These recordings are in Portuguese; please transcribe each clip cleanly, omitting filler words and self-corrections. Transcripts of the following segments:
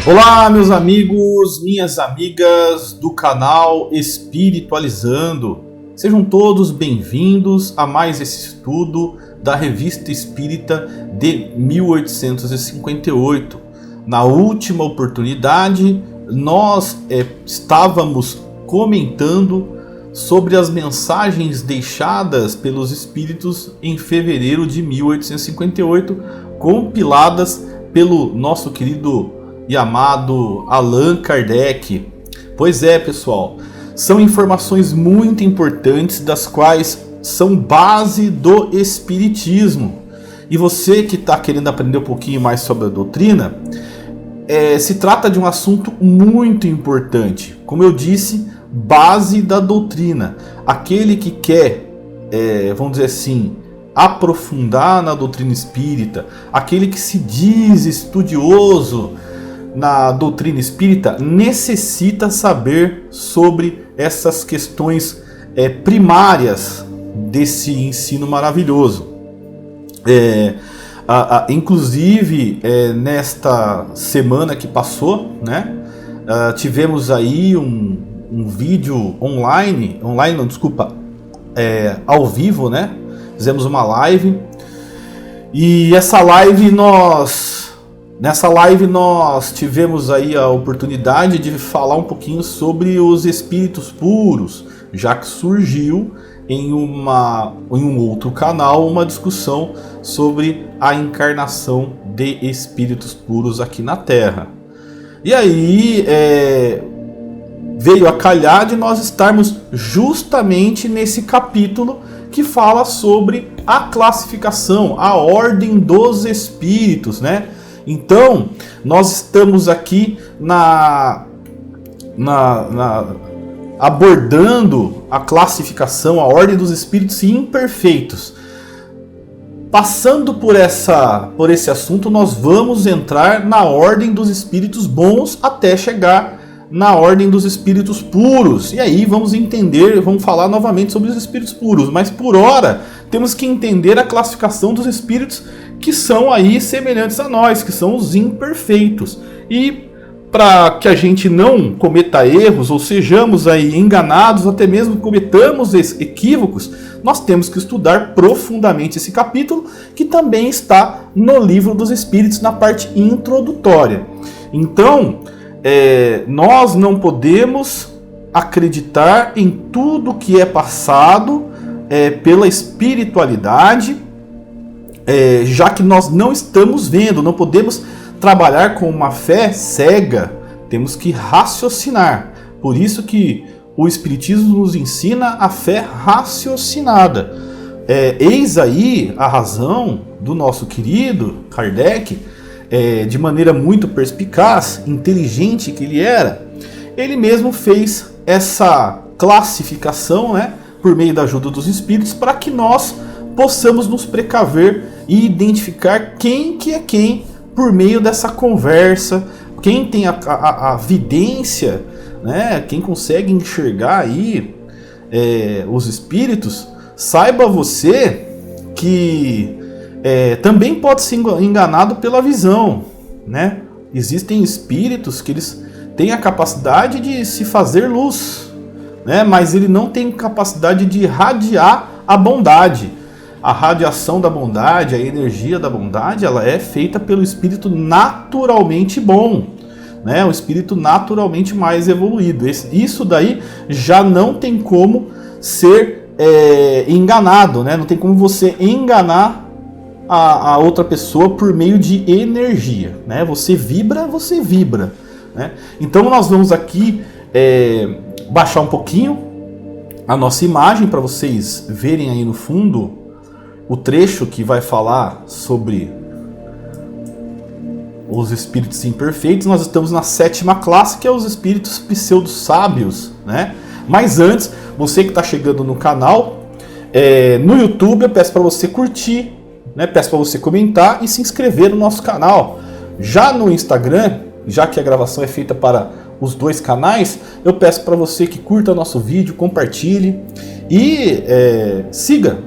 Olá, meus amigos, minhas amigas do canal Espiritualizando. Sejam todos bem-vindos a mais esse estudo da Revista Espírita de 1858. Na última oportunidade, nós estávamos comentando sobre as mensagens deixadas pelos espíritos em fevereiro de 1858, compiladas pelo nosso querido e amado Allan Kardec. Pois é, pessoal, são informações muito importantes, das quais são base do Espiritismo. E você que está querendo aprender um pouquinho mais sobre a doutrina, se trata de um assunto muito importante. Como eu disse, base da doutrina. Aquele que quer, vamos dizer assim, aprofundar na doutrina espírita, aquele que se diz estudioso na doutrina espírita, necessita saber sobre essas questões primárias desse ensino maravilhoso. Inclusive, nesta semana que passou, né, tivemos aí um vídeo ao vivo, né? Fizemos uma live, e nessa live nós tivemos aí a oportunidade de falar um pouquinho sobre os espíritos puros, já que surgiu em um outro canal uma discussão sobre a encarnação de espíritos puros aqui na Terra. E aí veio a calhar de nós estarmos justamente nesse capítulo que fala sobre a classificação, a ordem dos espíritos, né? Então, nós estamos aqui abordando a classificação, a ordem dos espíritos imperfeitos. Passando por esse assunto, nós vamos entrar na ordem dos espíritos bons até chegar na ordem dos espíritos puros. E aí vamos falar novamente sobre os espíritos puros. Mas por hora, temos que entender a classificação dos espíritos que são aí semelhantes a nós, que são os imperfeitos. E para que a gente não cometa erros ou sejamos aí enganados, até mesmo cometamos equívocos, nós temos que estudar profundamente esse capítulo, que também está no Livro dos Espíritos, na parte introdutória. Então, nós não podemos acreditar em tudo que é passado pela espiritualidade, já que nós não estamos vendo, não podemos trabalhar com uma fé cega, temos que raciocinar. Por isso que o Espiritismo nos ensina a fé raciocinada. Eis aí a razão do nosso querido Kardec, de maneira muito perspicaz, inteligente que ele era, ele mesmo fez essa classificação, né, por meio da ajuda dos espíritos, para que nós possamos nos precaver e identificar quem que é quem por meio dessa conversa, quem tem a vidência, né, quem consegue enxergar aí os espíritos. Saiba você que também pode ser enganado pela visão, né? Existem espíritos que eles têm a capacidade de se fazer luz, né? Mas ele não tem capacidade de irradiar a bondade. A radiação da bondade, a energia da bondade, ela é feita pelo espírito naturalmente bom, né? O espírito naturalmente mais evoluído. Isso daí já não tem como ser enganado, né? Não tem como você enganar a outra pessoa por meio de energia, né? Você vibra, né? Então nós vamos aqui baixar um pouquinho a nossa imagem para vocês verem aí no fundo o trecho que vai falar sobre os espíritos imperfeitos. Nós estamos na 7ª classe, que é os espíritos pseudo-sábios, né? Mas antes, você que está chegando no canal, no YouTube, eu peço para você curtir, né? Peço para você comentar e se inscrever no nosso canal. Já no Instagram, já que a gravação é feita para os dois canais, eu peço para você que curta nosso vídeo, compartilhe e siga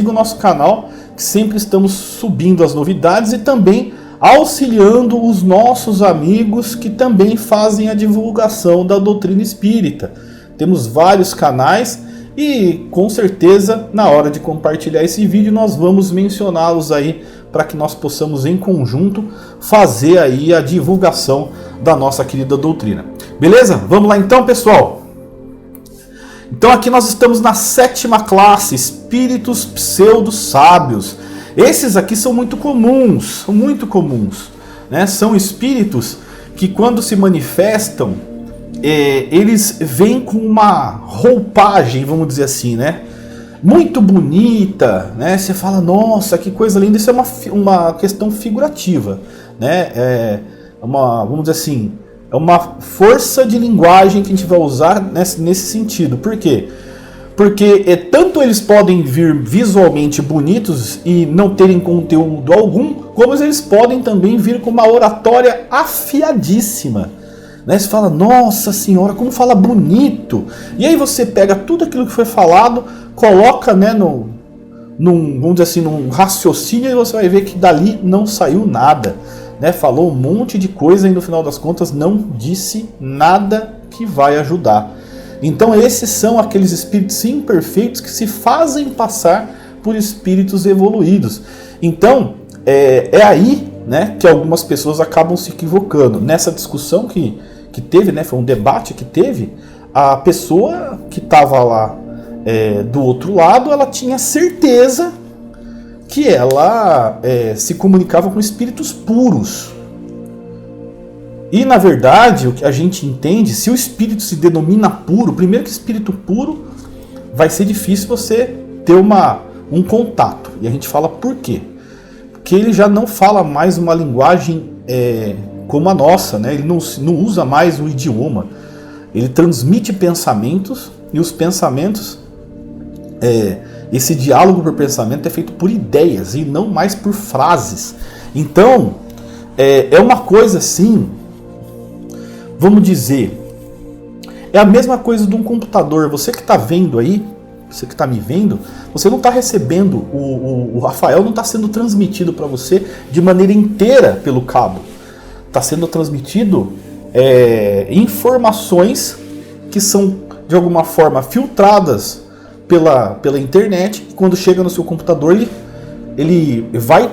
o nosso canal, que sempre estamos subindo as novidades e também auxiliando os nossos amigos que também fazem a divulgação da doutrina espírita. Temos vários canais e com certeza na hora de compartilhar esse vídeo nós vamos mencioná-los aí para que nós possamos em conjunto fazer aí a divulgação da nossa querida doutrina. Beleza? Vamos lá então, pessoal. Então aqui nós estamos na 7ª classe, espíritos pseudo-sábios. Esses aqui são muito comuns, né? São espíritos que quando se manifestam, eles vêm com uma roupagem, vamos dizer assim, né? Muito bonita, né? Você fala, nossa, que coisa linda. Isso é uma questão figurativa, né? Vamos dizer assim, é uma força de linguagem que a gente vai usar nesse sentido. Por quê? Porque tanto eles podem vir visualmente bonitos e não terem conteúdo algum, como eles podem também vir com uma oratória afiadíssima. Né? Você fala, nossa senhora, como fala bonito! E aí você pega tudo aquilo que foi falado, coloca, né, vamos dizer assim, num raciocínio, e você vai ver que dali não saiu nada. Né? Falou um monte de coisa e no final das contas não disse nada que vai ajudar. Então esses são aqueles espíritos imperfeitos que se fazem passar por espíritos evoluídos. Então é aí, né, que algumas pessoas acabam se equivocando. Nessa discussão que teve, né, foi um debate que teve, a pessoa que estava lá do outro lado, ela tinha certeza que ela se comunicava com espíritos puros. E na verdade, o que a gente entende, se o espírito se denomina puro, primeiro que espírito puro vai ser difícil você ter um contato. E a gente fala por quê? Porque ele já não fala mais uma linguagem como a nossa, né? Ele não usa mais o idioma. Ele transmite pensamentos e os pensamentos, esse diálogo por pensamento é feito por ideias e não mais por frases. Então, é uma coisa assim, vamos dizer, é a mesma coisa de um computador. Você que está vendo aí, você que está me vendo, você não está recebendo, o Rafael não está sendo transmitido para você de maneira inteira pelo cabo. Está sendo transmitido informações que são de alguma forma filtradas pela internet. Quando chega no seu computador, ele vai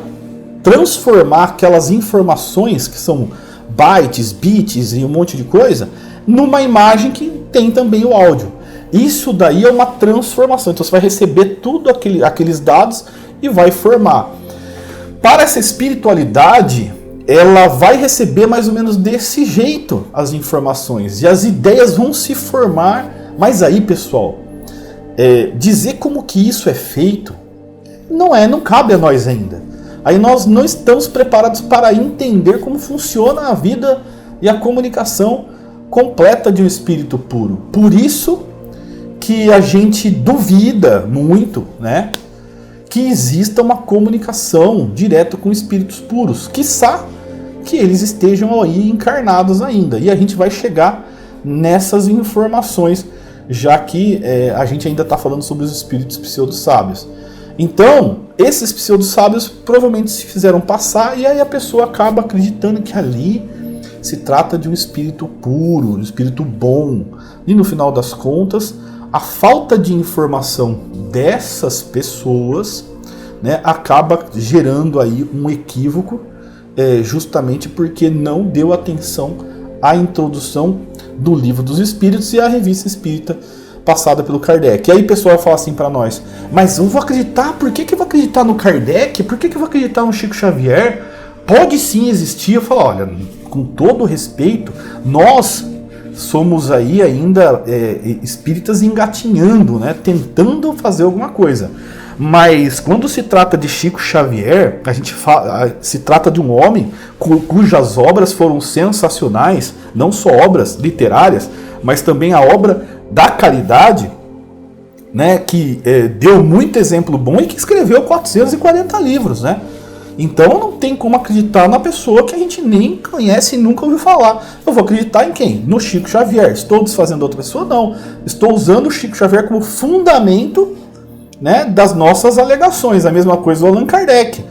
transformar aquelas informações que são bytes, bits e um monte de coisa numa imagem que tem também o áudio. Isso daí é uma transformação. Então você vai receber tudo aqueles dados e vai formar. Para essa espiritualidade, ela vai receber mais ou menos desse jeito as informações e as ideias vão se formar. Mas aí, pessoal, dizer como que isso é feito não cabe a nós ainda. Aí nós não estamos preparados para entender como funciona a vida e a comunicação completa de um espírito puro. Por isso que a gente duvida muito, né, que exista uma comunicação direta com espíritos puros, quiçá que eles estejam aí encarnados ainda. E a gente vai chegar nessas informações, já que a gente ainda está falando sobre os espíritos pseudo-sábios. Então, esses pseudo-sábios provavelmente se fizeram passar e aí a pessoa acaba acreditando que ali se trata de um espírito puro, um espírito bom. E no final das contas, a falta de informação dessas pessoas, né, acaba gerando aí um equívoco, justamente porque não deu atenção à introdução do Livro dos Espíritos e à Revista Espírita passada pelo Kardec. E aí o pessoal fala assim para nós, mas eu vou acreditar, por que eu vou acreditar no Kardec? Por que eu vou acreditar no Chico Xavier? Pode sim existir. Eu falo, olha, com todo respeito, nós somos aí ainda espíritas engatinhando, né, tentando fazer alguma coisa. Mas quando se trata de Chico Xavier, se trata de um homem cujas obras foram sensacionais, não só obras literárias, mas também a obra da caridade, né, que deu muito exemplo bom e que escreveu 440 livros, né? Então não tem como acreditar na pessoa que a gente nem conhece e nunca ouviu falar. Eu vou acreditar em quem? No Chico Xavier. Estou desfazendo outra pessoa? Não. Estou usando o Chico Xavier como fundamento, né, das nossas alegações. A mesma coisa do Allan Kardec.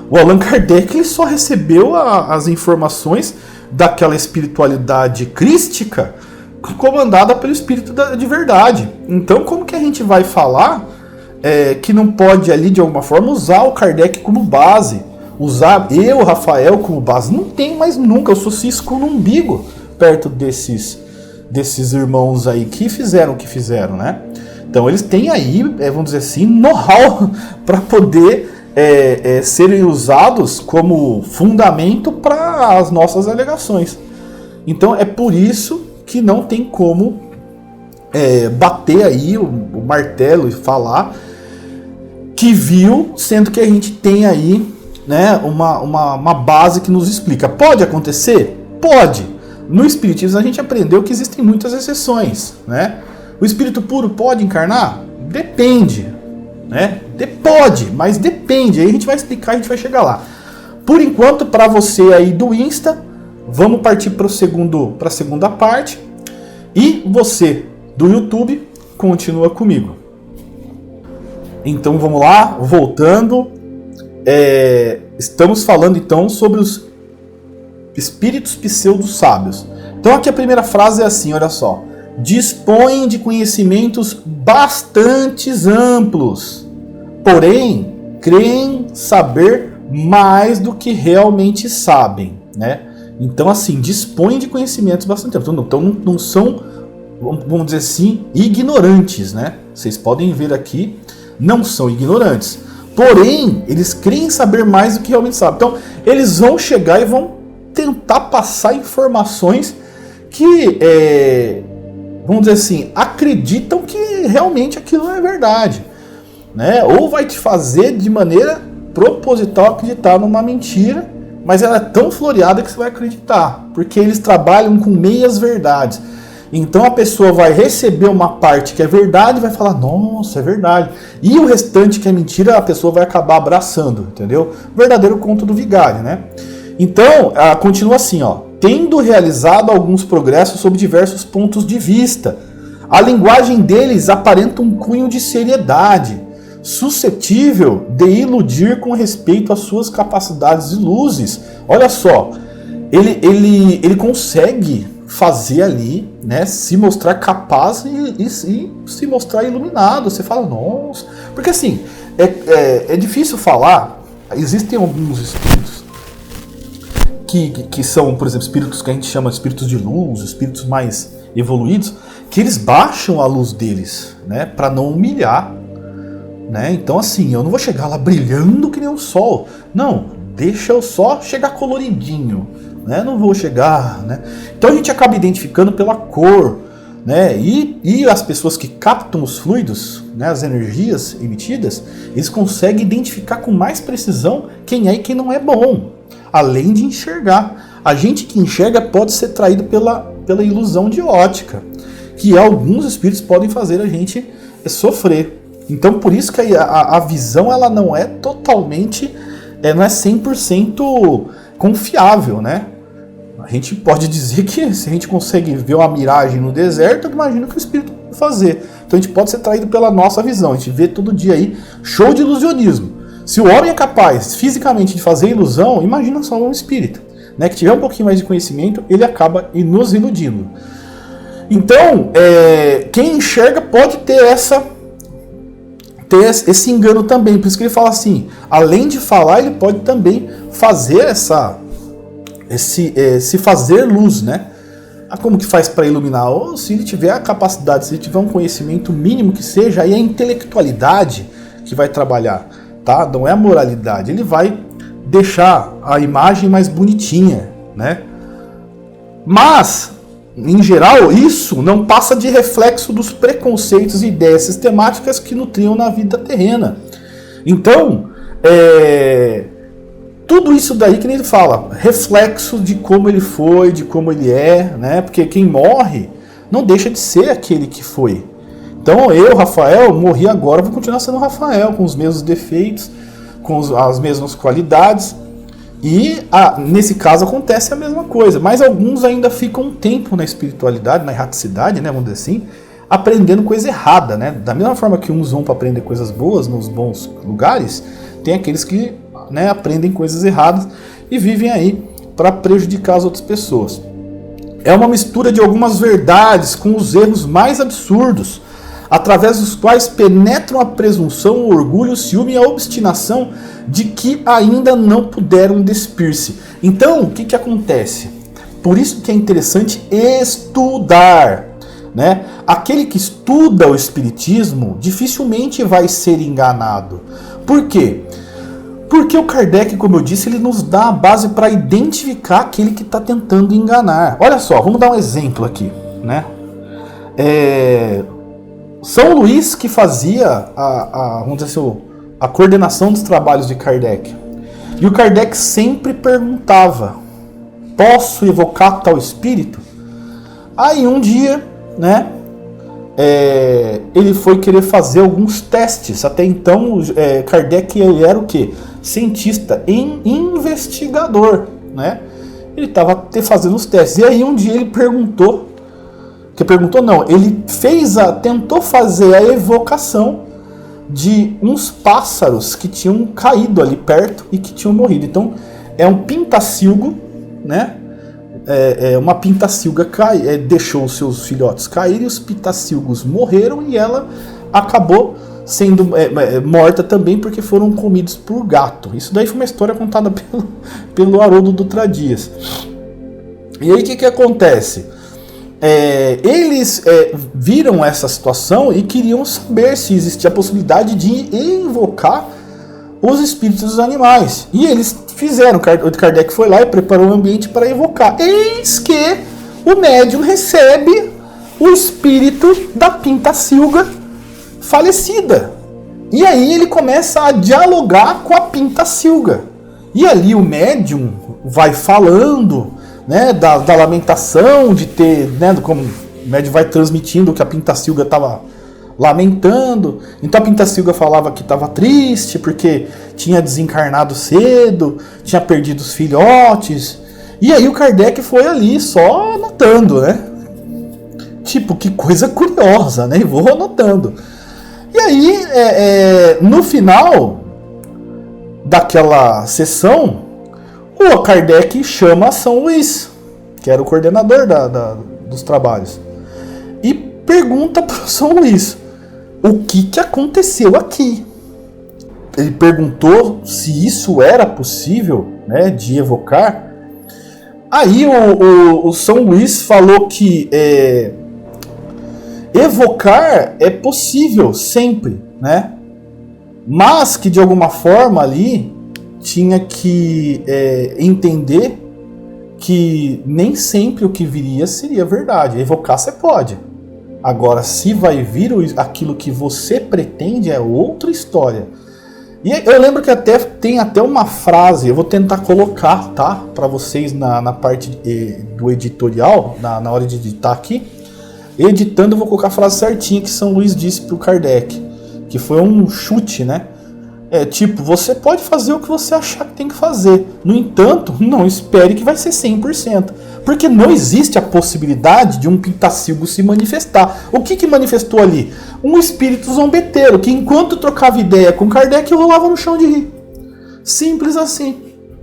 O Allan Kardec ele só recebeu as informações daquela espiritualidade crística comandada pelo espírito de verdade. Então, como que a gente vai falar que não pode ali, de alguma forma, usar o Kardec como base? Usar eu, Rafael, como base? Não tem mais nunca. Eu sou cisco no umbigo perto desses irmãos aí que fizeram o que fizeram, né? Então, eles têm aí, vamos dizer assim, know-how para poder serem usados como fundamento para as nossas alegações. Então, é por isso que não tem como bater aí o martelo e falar que viu, sendo que a gente tem aí, né, uma base que nos explica. Pode acontecer? Pode. No Espiritismo a gente aprendeu que existem muitas exceções, né? O espírito puro pode encarnar? Depende, né? Pode, mas depende. Aí a gente vai explicar, a gente vai chegar lá. Por enquanto, para você aí do Insta, vamos partir para a segunda parte. E você do YouTube, continua comigo. Então vamos lá, voltando. Estamos falando então sobre os espíritos pseudo-sábios. Então aqui a primeira frase é assim, olha só. Dispõem de conhecimentos bastante amplos, porém creem saber mais do que realmente sabem, né? Então assim, dispõem de conhecimentos bastante amplos. Então não são, vamos dizer assim, ignorantes, né? Vocês podem ver aqui, não são ignorantes. Porém, eles creem saber mais do que realmente sabem. Então, eles vão chegar e vão tentar passar informações que, vamos dizer assim, acreditam que realmente aquilo é verdade, né? Ou vai te fazer de maneira proposital acreditar numa mentira, mas ela é tão floreada que você vai acreditar, porque eles trabalham com meias verdades. Então a pessoa vai receber uma parte que é verdade e vai falar, nossa, é verdade. E o restante que é mentira, a pessoa vai acabar abraçando, entendeu? Verdadeiro conto do vigário, né? Então, continua assim, ó. Tendo realizado alguns progressos sob diversos pontos de vista, a linguagem deles aparenta um cunho de seriedade, suscetível de iludir com respeito às suas capacidades e luzes. Olha só, ele consegue fazer ali, né, se mostrar capaz e se mostrar iluminado. Você fala, nossa, porque assim, é difícil falar. Existem alguns espíritos que são, por exemplo, espíritos que a gente chama de espíritos de luz, espíritos mais evoluídos, que eles baixam a luz deles, né, para não humilhar, né? Então assim, eu não vou chegar lá brilhando que nem o sol, não, deixa eu só chegar coloridinho, né? Não vou chegar, né? Então a gente acaba identificando pela cor, né? E as pessoas que captam os fluidos, né, as energias emitidas, eles conseguem identificar com mais precisão quem é e quem não é bom, além de enxergar. A gente que enxerga pode ser traído pela ilusão de ótica, que alguns espíritos podem fazer a gente sofrer. Então por isso que a visão ela não é totalmente, não é 100% confiável, né? A gente pode dizer que se a gente consegue ver uma miragem no deserto, imagina o que o espírito pode fazer. Então a gente pode ser traído pela nossa visão. A gente vê todo dia aí show de ilusionismo. Se o homem é capaz fisicamente de fazer ilusão, imagina só um espírito, né, que tiver um pouquinho mais de conhecimento, ele acaba nos iludindo. Então, quem enxerga pode ter esse engano também. Por isso que ele fala assim, além de falar, ele pode também fazer se fazer luz, né? Como que faz para iluminar? Ou se ele tiver a capacidade, se ele tiver um conhecimento mínimo que seja, aí é a intelectualidade que vai trabalhar, tá? Não é a moralidade. Ele vai deixar a imagem mais bonitinha, né? Mas, em geral, isso não passa de reflexo dos preconceitos e ideias sistemáticas que nutriam na vida terrena. Então, tudo isso daí que nem ele fala, reflexo de como ele foi, de como ele é, né? Porque quem morre não deixa de ser aquele que foi. Então eu, Rafael, morri agora, vou continuar sendo Rafael, com os mesmos defeitos, com as mesmas qualidades. E nesse caso acontece a mesma coisa. Mas alguns ainda ficam um tempo na espiritualidade, na erraticidade, né, vamos dizer assim, aprendendo coisa errada, né? Da mesma forma que uns vão para aprender coisas boas nos bons lugares, tem aqueles que né, aprendem coisas erradas e vivem aí para prejudicar as outras pessoas. É uma mistura de algumas verdades com os erros mais absurdos, através dos quais penetram a presunção, o orgulho, o ciúme e a obstinação de que ainda não puderam despir-se. Então, o que acontece? Por isso que é interessante estudar, né? Aquele que estuda o Espiritismo dificilmente vai ser enganado. Por quê? Porque o Kardec, como eu disse, ele nos dá a base para identificar aquele que está tentando enganar. Olha só, vamos dar um exemplo aqui, né? São Luís que fazia vamos dizer assim, a coordenação dos trabalhos de Kardec. E o Kardec sempre perguntava: posso evocar tal espírito? Aí um dia, né, ele foi querer fazer alguns testes. Até então, Kardec ele era o quê? Cientista e investigador, né? Ele estava fazendo os testes. E aí um dia ele ele tentou fazer a evocação de uns pássaros que tinham caído ali perto e que tinham morrido. Então é um pintacilgo, né? Uma pintacilga deixou os seus filhotes cair e os pintacilgos morreram e ela acabou sendo morta também porque foram comidos por gato. Isso daí foi uma história contada pelo Haroldo Dutra Dias. E aí o que acontece? Eles viram essa situação e queriam saber se existia a possibilidade de invocar os espíritos dos animais. E eles fizeram. O Kardec foi lá e preparou o ambiente para evocar. Eis que o médium recebe o espírito da pintacilga falecida. E aí ele começa a dialogar com a pintacilga. E ali o médium vai falando, né, da lamentação de ter, né, como o médium vai transmitindo que a pintacilga estava lamentando. Então a pintacilga falava que estava triste porque tinha desencarnado cedo, tinha perdido os filhotes. E aí o Kardec foi ali só anotando, né? Tipo, que coisa curiosa, né? E vou anotando. E aí, no final daquela sessão, o Kardec chama São Luís, que era o coordenador dos trabalhos, e pergunta para o São Luís o que aconteceu aqui. Ele perguntou se isso era possível, né, de evocar. Aí o São Luís falou que evocar é possível sempre, né? Mas que de alguma forma ali tinha que entender que nem sempre o que viria seria verdade. Evocar você pode. Agora, se vai vir aquilo que você pretende, é outra história. E eu lembro que tem até uma frase, eu vou tentar colocar, tá, para vocês na parte do editorial, na hora de editar aqui. Editando, eu vou colocar a frase certinha que São Luís disse para o Kardec, que foi um chute, né? Tipo, você pode fazer o que você achar que tem que fazer. No entanto, não espere que vai ser 100%. Porque não existe a possibilidade de um pintacilgo se manifestar. O que manifestou ali? Um espírito zombeteiro, que enquanto trocava ideia com Kardec, rolava no chão de rir. Simples assim.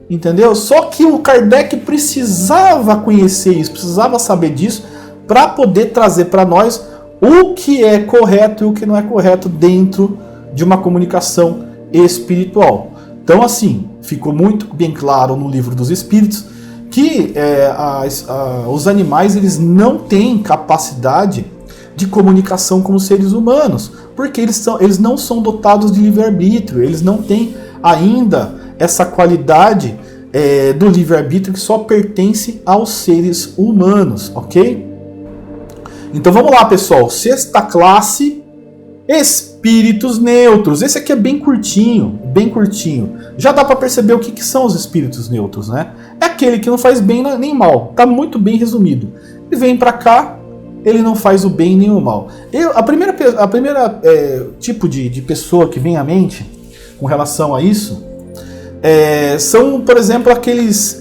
Entendeu? Só que o Kardec precisava conhecer isso, precisava saber disso, para poder trazer para nós o que é correto e o que não é correto dentro de uma comunicação espiritual. Então, assim, ficou muito bem claro no Livro dos Espíritos que os animais eles não têm capacidade de comunicação com os seres humanos, porque eles não são dotados de livre-arbítrio, eles não têm ainda essa qualidade do livre-arbítrio que só pertence aos seres humanos, ok? Então vamos lá, pessoal. Sexta classe, espíritos neutros. Esse aqui é bem curtinho, bem curtinho. Já dá para perceber o que são os espíritos neutros, né? É aquele que não faz bem nem mal. Tá muito bem resumido. Ele vem para cá, ele não faz o bem nem o mal. A primeira tipo de pessoa que vem à mente com relação a isso são, por exemplo, aqueles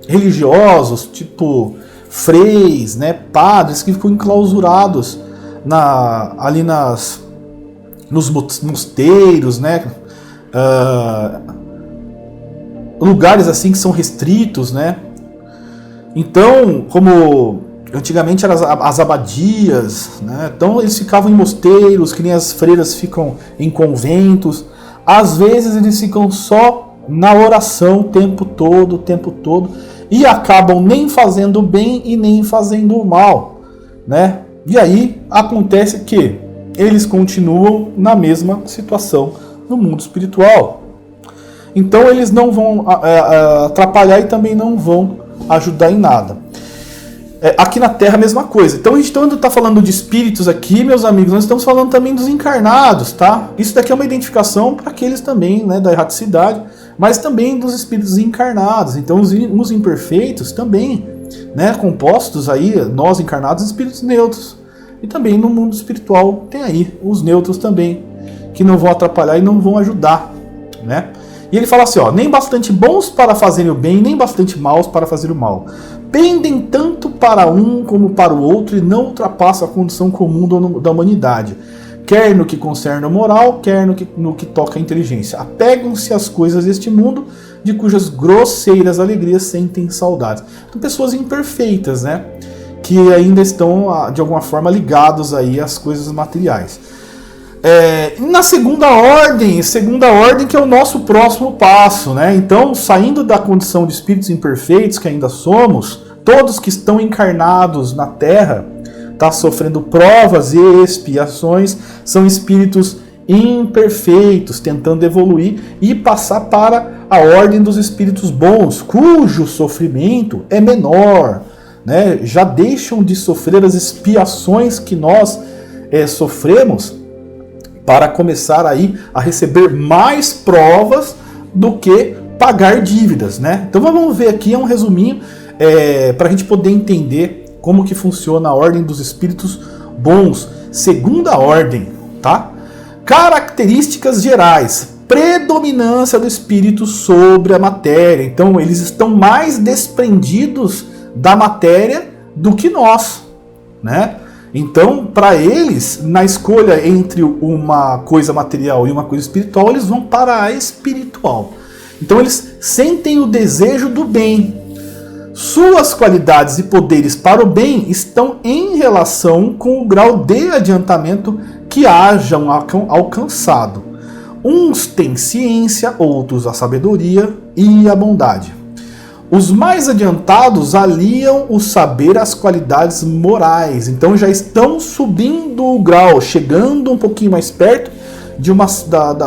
religiosos, tipo freis, né, padres que ficam enclausurados ali nos mosteiros, né, lugares assim que são restritos, né? Então, como antigamente eram as abadias, né? Então eles ficavam em mosteiros, que nem as freiras ficam em conventos. Às vezes eles ficam só na oração o tempo todo, e acabam nem fazendo bem e nem fazendo mal, né? E aí acontece que eles continuam na mesma situação no mundo espiritual. Então eles não vão atrapalhar e também não vão ajudar em nada. Aqui na Terra a mesma coisa. Então a gente está falando de espíritos aqui, meus amigos, nós estamos falando também dos encarnados, tá? Isso daqui é uma identificação para aqueles também, né, da erraticidade, mas também dos espíritos encarnados. Então os imperfeitos também, né, compostos aí, nós encarnados, espíritos neutros. E também no mundo espiritual tem aí os neutros também, que não vão atrapalhar e não vão ajudar, né? E ele fala assim, ó, nem bastante bons para fazerem o bem, nem bastante maus para fazer o mal. Pendem tanto para um como para o outro e não ultrapassam a condição comum da humanidade. Quer no que concerne a moral, quer no que toca a inteligência. Apegam-se às coisas deste mundo, de cujas grosseiras alegrias sentem saudades. Então, pessoas imperfeitas, né? Que ainda estão, de alguma forma, ligados aí às coisas materiais. Na segunda ordem que é o nosso próximo passo, né? Então, saindo da condição de espíritos imperfeitos que ainda somos, todos que estão encarnados na Terra, tá sofrendo provas e expiações, são espíritos imperfeitos, tentando evoluir e passar para a ordem dos espíritos bons, cujo sofrimento é menor, né? Já deixam de sofrer as expiações que nós sofremos, para começar aí a receber mais provas do que pagar dívidas, né? Então vamos ver aqui, um resuminho, para a gente poder entender como que funciona a ordem dos espíritos bons. Segunda ordem, tá? Características gerais. Predominância do espírito sobre a matéria. Então eles estão mais desprendidos da matéria do que nós, né? Então, para eles, na escolha entre uma coisa material e uma coisa espiritual, eles vão para a espiritual. Então, eles sentem o desejo do bem. Suas qualidades e poderes para o bem estão em relação com o grau de adiantamento que hajam alcançado. Uns têm ciência, outros a sabedoria e a bondade. Os mais adiantados aliam o saber às qualidades morais. Então já estão subindo o grau, chegando um pouquinho mais perto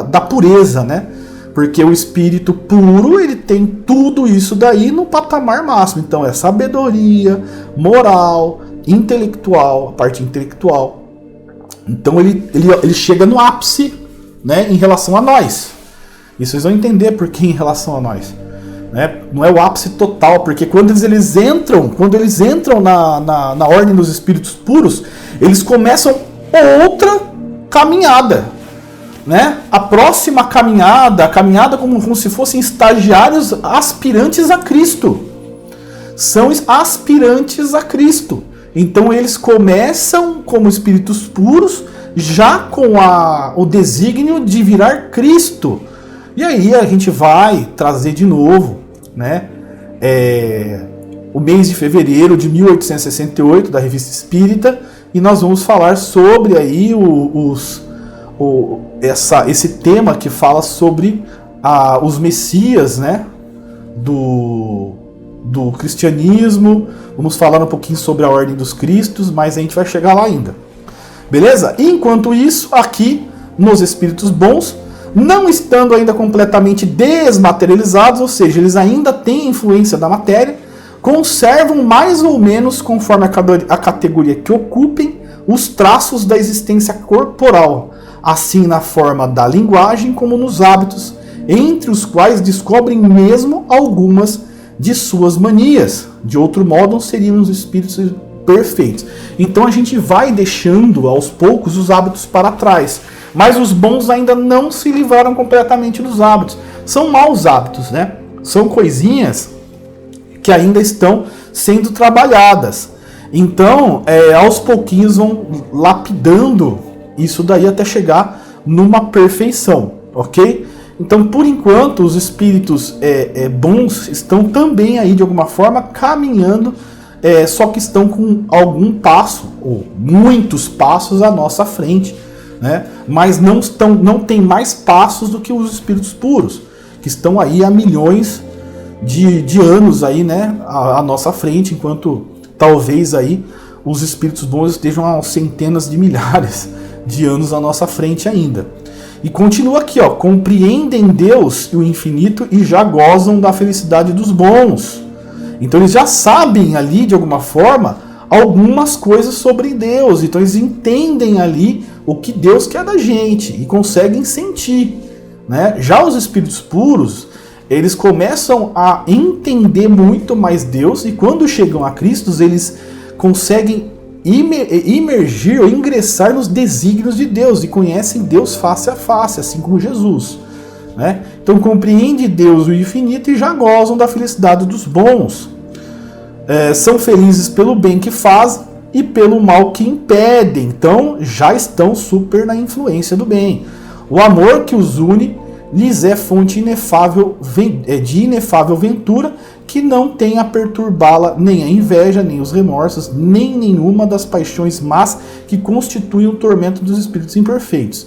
da pureza, né? Porque o espírito puro, ele tem tudo isso daí no patamar máximo. Então é sabedoria, moral, intelectual, a parte intelectual. Então ele chega no ápice, né, em relação a nós. E vocês vão entender por que em relação a nós. Né? Não é o ápice total, porque quando eles entram na ordem dos espíritos puros, eles começam outra caminhada, né? A próxima caminhada, a caminhada como se fossem estagiários aspirantes a Cristo. São aspirantes a Cristo. Então eles começam como espíritos puros, já com o desígnio de virar Cristo. E aí a gente vai trazer de novo, né, o mês de fevereiro de 1868 da Revista Espírita, e nós vamos falar sobre aí esse tema que fala sobre os messias, né, do cristianismo. Vamos falar um pouquinho sobre a ordem dos cristos, mas a gente vai chegar lá ainda. Beleza? E enquanto isso, aqui nos espíritos bons, não estando ainda completamente desmaterializados, ou seja, eles ainda têm influência da matéria, conservam mais ou menos, conforme a categoria que ocupem, os traços da existência corporal, assim na forma da linguagem como nos hábitos, entre os quais descobrem mesmo algumas de suas manias. De outro modo, seriam os espíritos perfeitos. Então a gente vai deixando aos poucos os hábitos para trás. Mas os bons ainda não se livraram completamente dos hábitos. São maus hábitos, né? São coisinhas que ainda estão sendo trabalhadas. Então, aos pouquinhos vão lapidando isso daí até chegar numa perfeição, ok? Então, por enquanto, os espíritos bons estão também aí, de alguma forma, caminhando, só que estão com algum passo, ou muitos passos à nossa frente, né? Mas não tem mais passos do que os espíritos puros, que estão aí há milhões de anos aí, né, à nossa frente, enquanto talvez aí os espíritos bons estejam há centenas de milhares de anos à nossa frente ainda. E continua aqui, ó, compreendem Deus e o infinito e já gozam da felicidade dos bons. Então eles já sabem ali, de alguma forma, algumas coisas sobre Deus. Então eles entendem ali o que Deus quer da gente e conseguem sentir, né? Já os espíritos puros, eles começam a entender muito mais Deus e quando chegam a Cristo, eles conseguem imergir ou ingressar nos desígnios de Deus e conhecem Deus face a face, assim como Jesus, né? Então compreende Deus o infinito e já gozam da felicidade dos bons. São felizes pelo bem que fazem e pelo mal que impedem. Então já estão super na influência do bem. O amor que os une lhes é fonte de inefável ventura, que não tem a perturbá-la nem a inveja, nem os remorsos, nem nenhuma das paixões más que constituem o tormento dos espíritos imperfeitos.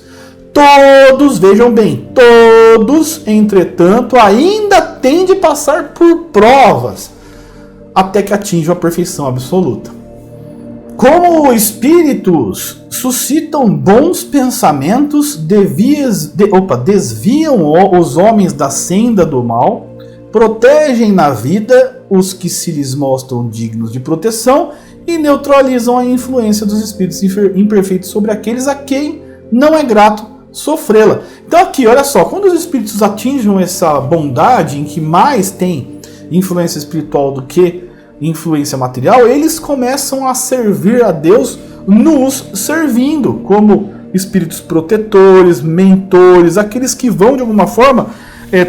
Todos, vejam bem, todos, entretanto, ainda têm de passar por provas, até que atinjam a perfeição absoluta. Como espíritos suscitam bons pensamentos, desviam os homens da senda do mal, protegem na vida os que se lhes mostram dignos de proteção e neutralizam a influência dos espíritos imperfeitos sobre aqueles a quem não é grato sofrê-la. Então aqui, olha só, quando os espíritos atingem essa bondade em que mais tem influência espiritual do que influência material, eles começam a servir a Deus nos servindo, como espíritos protetores, mentores, aqueles que vão de alguma forma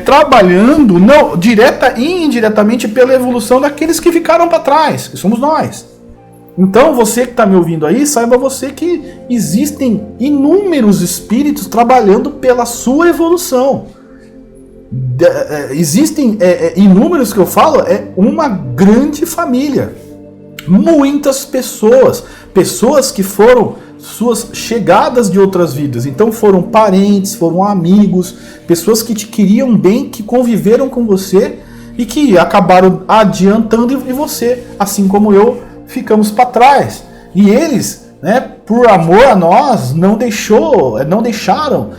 trabalhando não direta e indiretamente pela evolução daqueles que ficaram para trás, que somos nós. Então você que está me ouvindo aí, saiba você que existem inúmeros espíritos trabalhando pela sua evolução. Existem inúmeros que eu falo, uma grande família. Muitas pessoas que foram suas chegadas de outras vidas. Então foram parentes, foram amigos, pessoas que te queriam bem, que conviveram com você e que acabaram adiantando e você, assim como eu, ficamos para trás. E eles, né, por amor a nós, não deixaram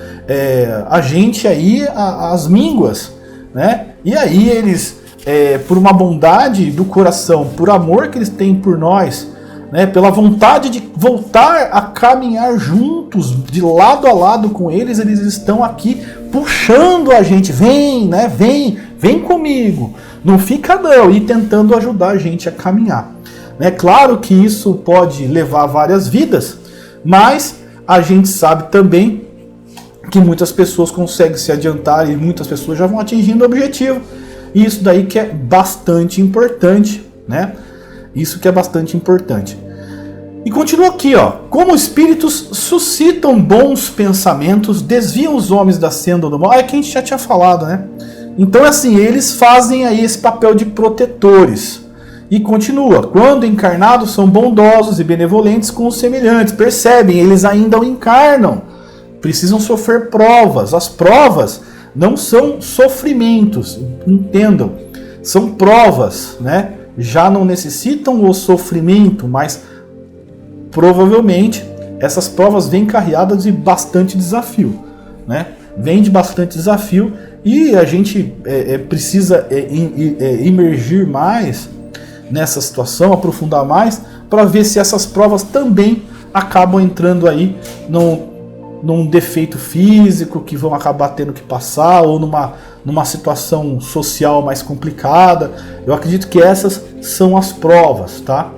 a gente aí às mínguas, né? E aí eles, por uma bondade do coração, por amor que eles têm por nós, né, pela vontade de voltar a caminhar juntos, de lado a lado com eles, eles estão aqui puxando a gente, vem comigo, não fica não, e tentando ajudar a gente a caminhar. É claro que isso pode levar várias vidas, mas a gente sabe também que muitas pessoas conseguem se adiantar e muitas pessoas já vão atingindo o objetivo. E isso daí que é bastante importante, né? Isso que é bastante importante. E continua aqui, ó. Como espíritos suscitam bons pensamentos, desviam os homens da senda do mal. É que a gente já tinha falado, né? Então, assim, eles fazem aí esse papel de protetores. E continua. Quando encarnados, são bondosos e benevolentes com os semelhantes. Percebem, eles ainda o encarnam. Precisam sofrer provas. As provas não são sofrimentos, entendam. São provas, né? Já não necessitam o sofrimento, mas provavelmente essas provas vêm carregadas de bastante desafio, né? Vem de bastante desafio e a gente precisa imergir mais nessa situação, aprofundar mais, para ver se essas provas também acabam entrando aí num defeito físico que vão acabar tendo que passar, ou numa situação social mais complicada. Eu acredito que essas são as provas, tá?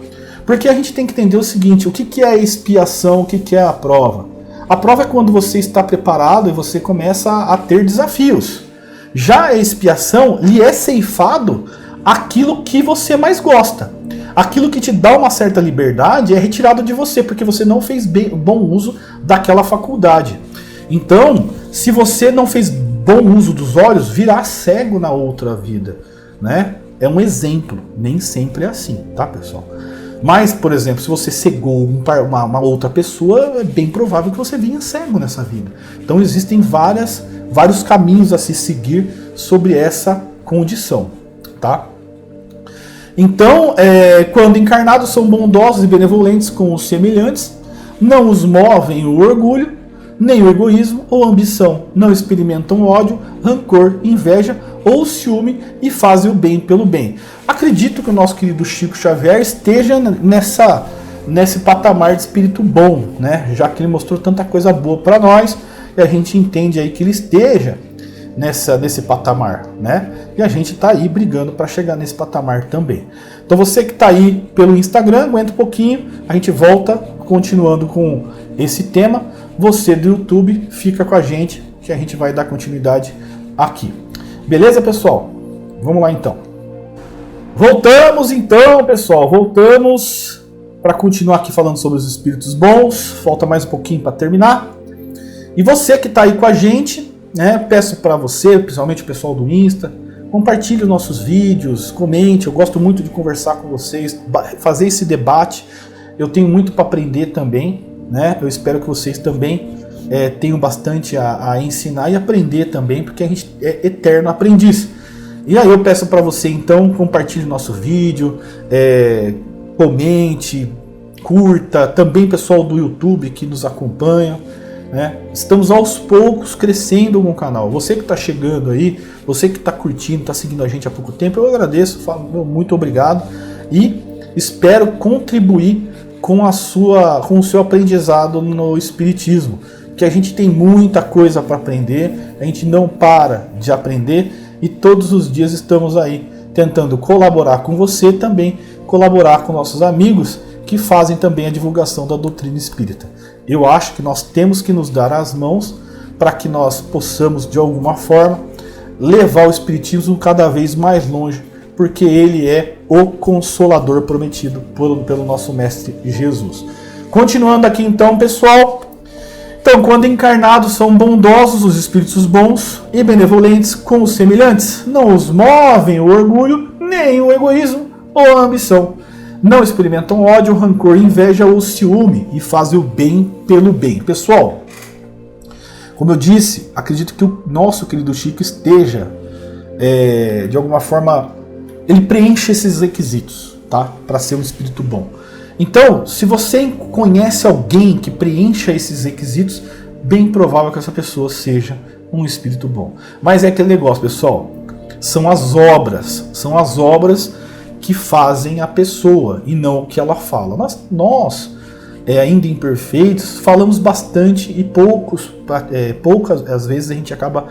Porque a gente tem que entender o seguinte, o que é a expiação, o que é a prova? A prova é quando você está preparado e você começa a ter desafios. Já a expiação lhe é ceifado aquilo que você mais gosta. Aquilo que te dá uma certa liberdade é retirado de você, porque você não fez bom uso daquela faculdade. Então, se você não fez bom uso dos olhos, virá cego na outra vida, né? É um exemplo, nem sempre é assim, tá, pessoal? Mas, por exemplo, se você cegou uma outra pessoa, é bem provável que você vinha cego nessa vida. Então existem vários caminhos a se seguir sobre essa condição, tá? Então, quando encarnados, são bondosos e benevolentes com os semelhantes, não os movem o orgulho, nem o egoísmo ou ambição, não experimentam ódio, rancor, inveja ou ciúme e fazem o bem pelo bem. Acredito que o nosso querido Chico Xavier esteja nesse patamar de espírito bom, né? Já que ele mostrou tanta coisa boa para nós, e a gente entende aí que ele esteja nesse patamar, né? E a gente está aí brigando para chegar nesse patamar também. Então você que está aí pelo Instagram, aguenta um pouquinho, a gente volta continuando com esse tema. Você do YouTube fica com a gente, que a gente vai dar continuidade aqui. Beleza, pessoal? Vamos lá então. Voltamos então, pessoal. Voltamos para continuar aqui falando sobre os espíritos bons. Falta mais um pouquinho para terminar. E você que está aí com a gente, né? Peço para você, principalmente o pessoal do Insta, compartilhe os nossos vídeos, comente. Eu gosto muito de conversar com vocês, fazer esse debate. Eu tenho muito para aprender também, né? Eu espero que vocês também tenham bastante a ensinar e aprender também, porque a gente é eterno aprendiz. E aí eu peço para você, então, compartilhe nosso vídeo, comente, curta, também pessoal do YouTube que nos acompanha, né? Estamos aos poucos crescendo com o canal. Você que está chegando aí, você que está curtindo, está seguindo a gente há pouco tempo, eu agradeço, falo muito obrigado e espero contribuir com o seu aprendizado no Espiritismo, que a gente tem muita coisa para aprender, a gente não para de aprender e todos os dias estamos aí tentando colaborar com você, também colaborar com nossos amigos que fazem também a divulgação da doutrina espírita. Eu acho que nós temos que nos dar as mãos para que nós possamos, de alguma forma, levar o Espiritismo cada vez mais longe, porque ele é o Consolador prometido pelo nosso Mestre Jesus. Continuando aqui então, pessoal. Então, quando encarnados, são bondosos os espíritos bons e benevolentes com os semelhantes. Não os movem o orgulho, nem o egoísmo ou a ambição. Não experimentam ódio, rancor, inveja ou ciúme e fazem o bem pelo bem. Pessoal, como eu disse, acredito que o nosso querido Chico esteja, de alguma forma, ele preenche esses requisitos, tá? Para ser um espírito bom. Então, se você conhece alguém que preencha esses requisitos, bem provável que essa pessoa seja um espírito bom. Mas é aquele negócio, pessoal, são as obras que fazem a pessoa e não o que ela fala. Nós ainda imperfeitos, falamos bastante e poucas às vezes a gente acaba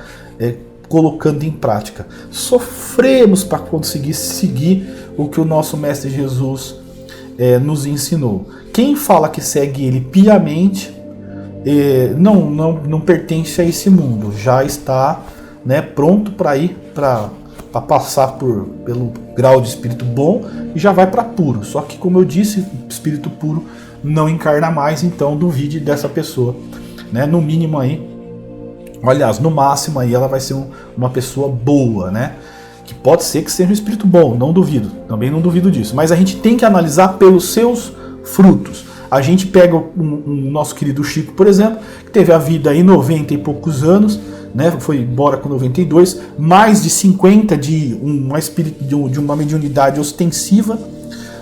colocando em prática. Sofremos para conseguir seguir o que o nosso Mestre Jesus nos ensinou. Quem fala que segue ele piamente não pertence a esse mundo, já está, né, pronto para ir para passar pelo grau de espírito bom e já vai para puro. Só que, como eu disse, espírito puro não encarna mais, então duvide dessa pessoa, né? No mínimo aí, aliás, no máximo aí ela vai ser uma pessoa boa, né? Que pode ser que seja um espírito bom, não duvido, também não duvido disso. Mas a gente tem que analisar pelos seus frutos. A gente pega o nosso querido Chico, por exemplo, que teve a vida em 90 e poucos anos, né? Foi embora com 92, mais de 50 de uma mediunidade ostensiva,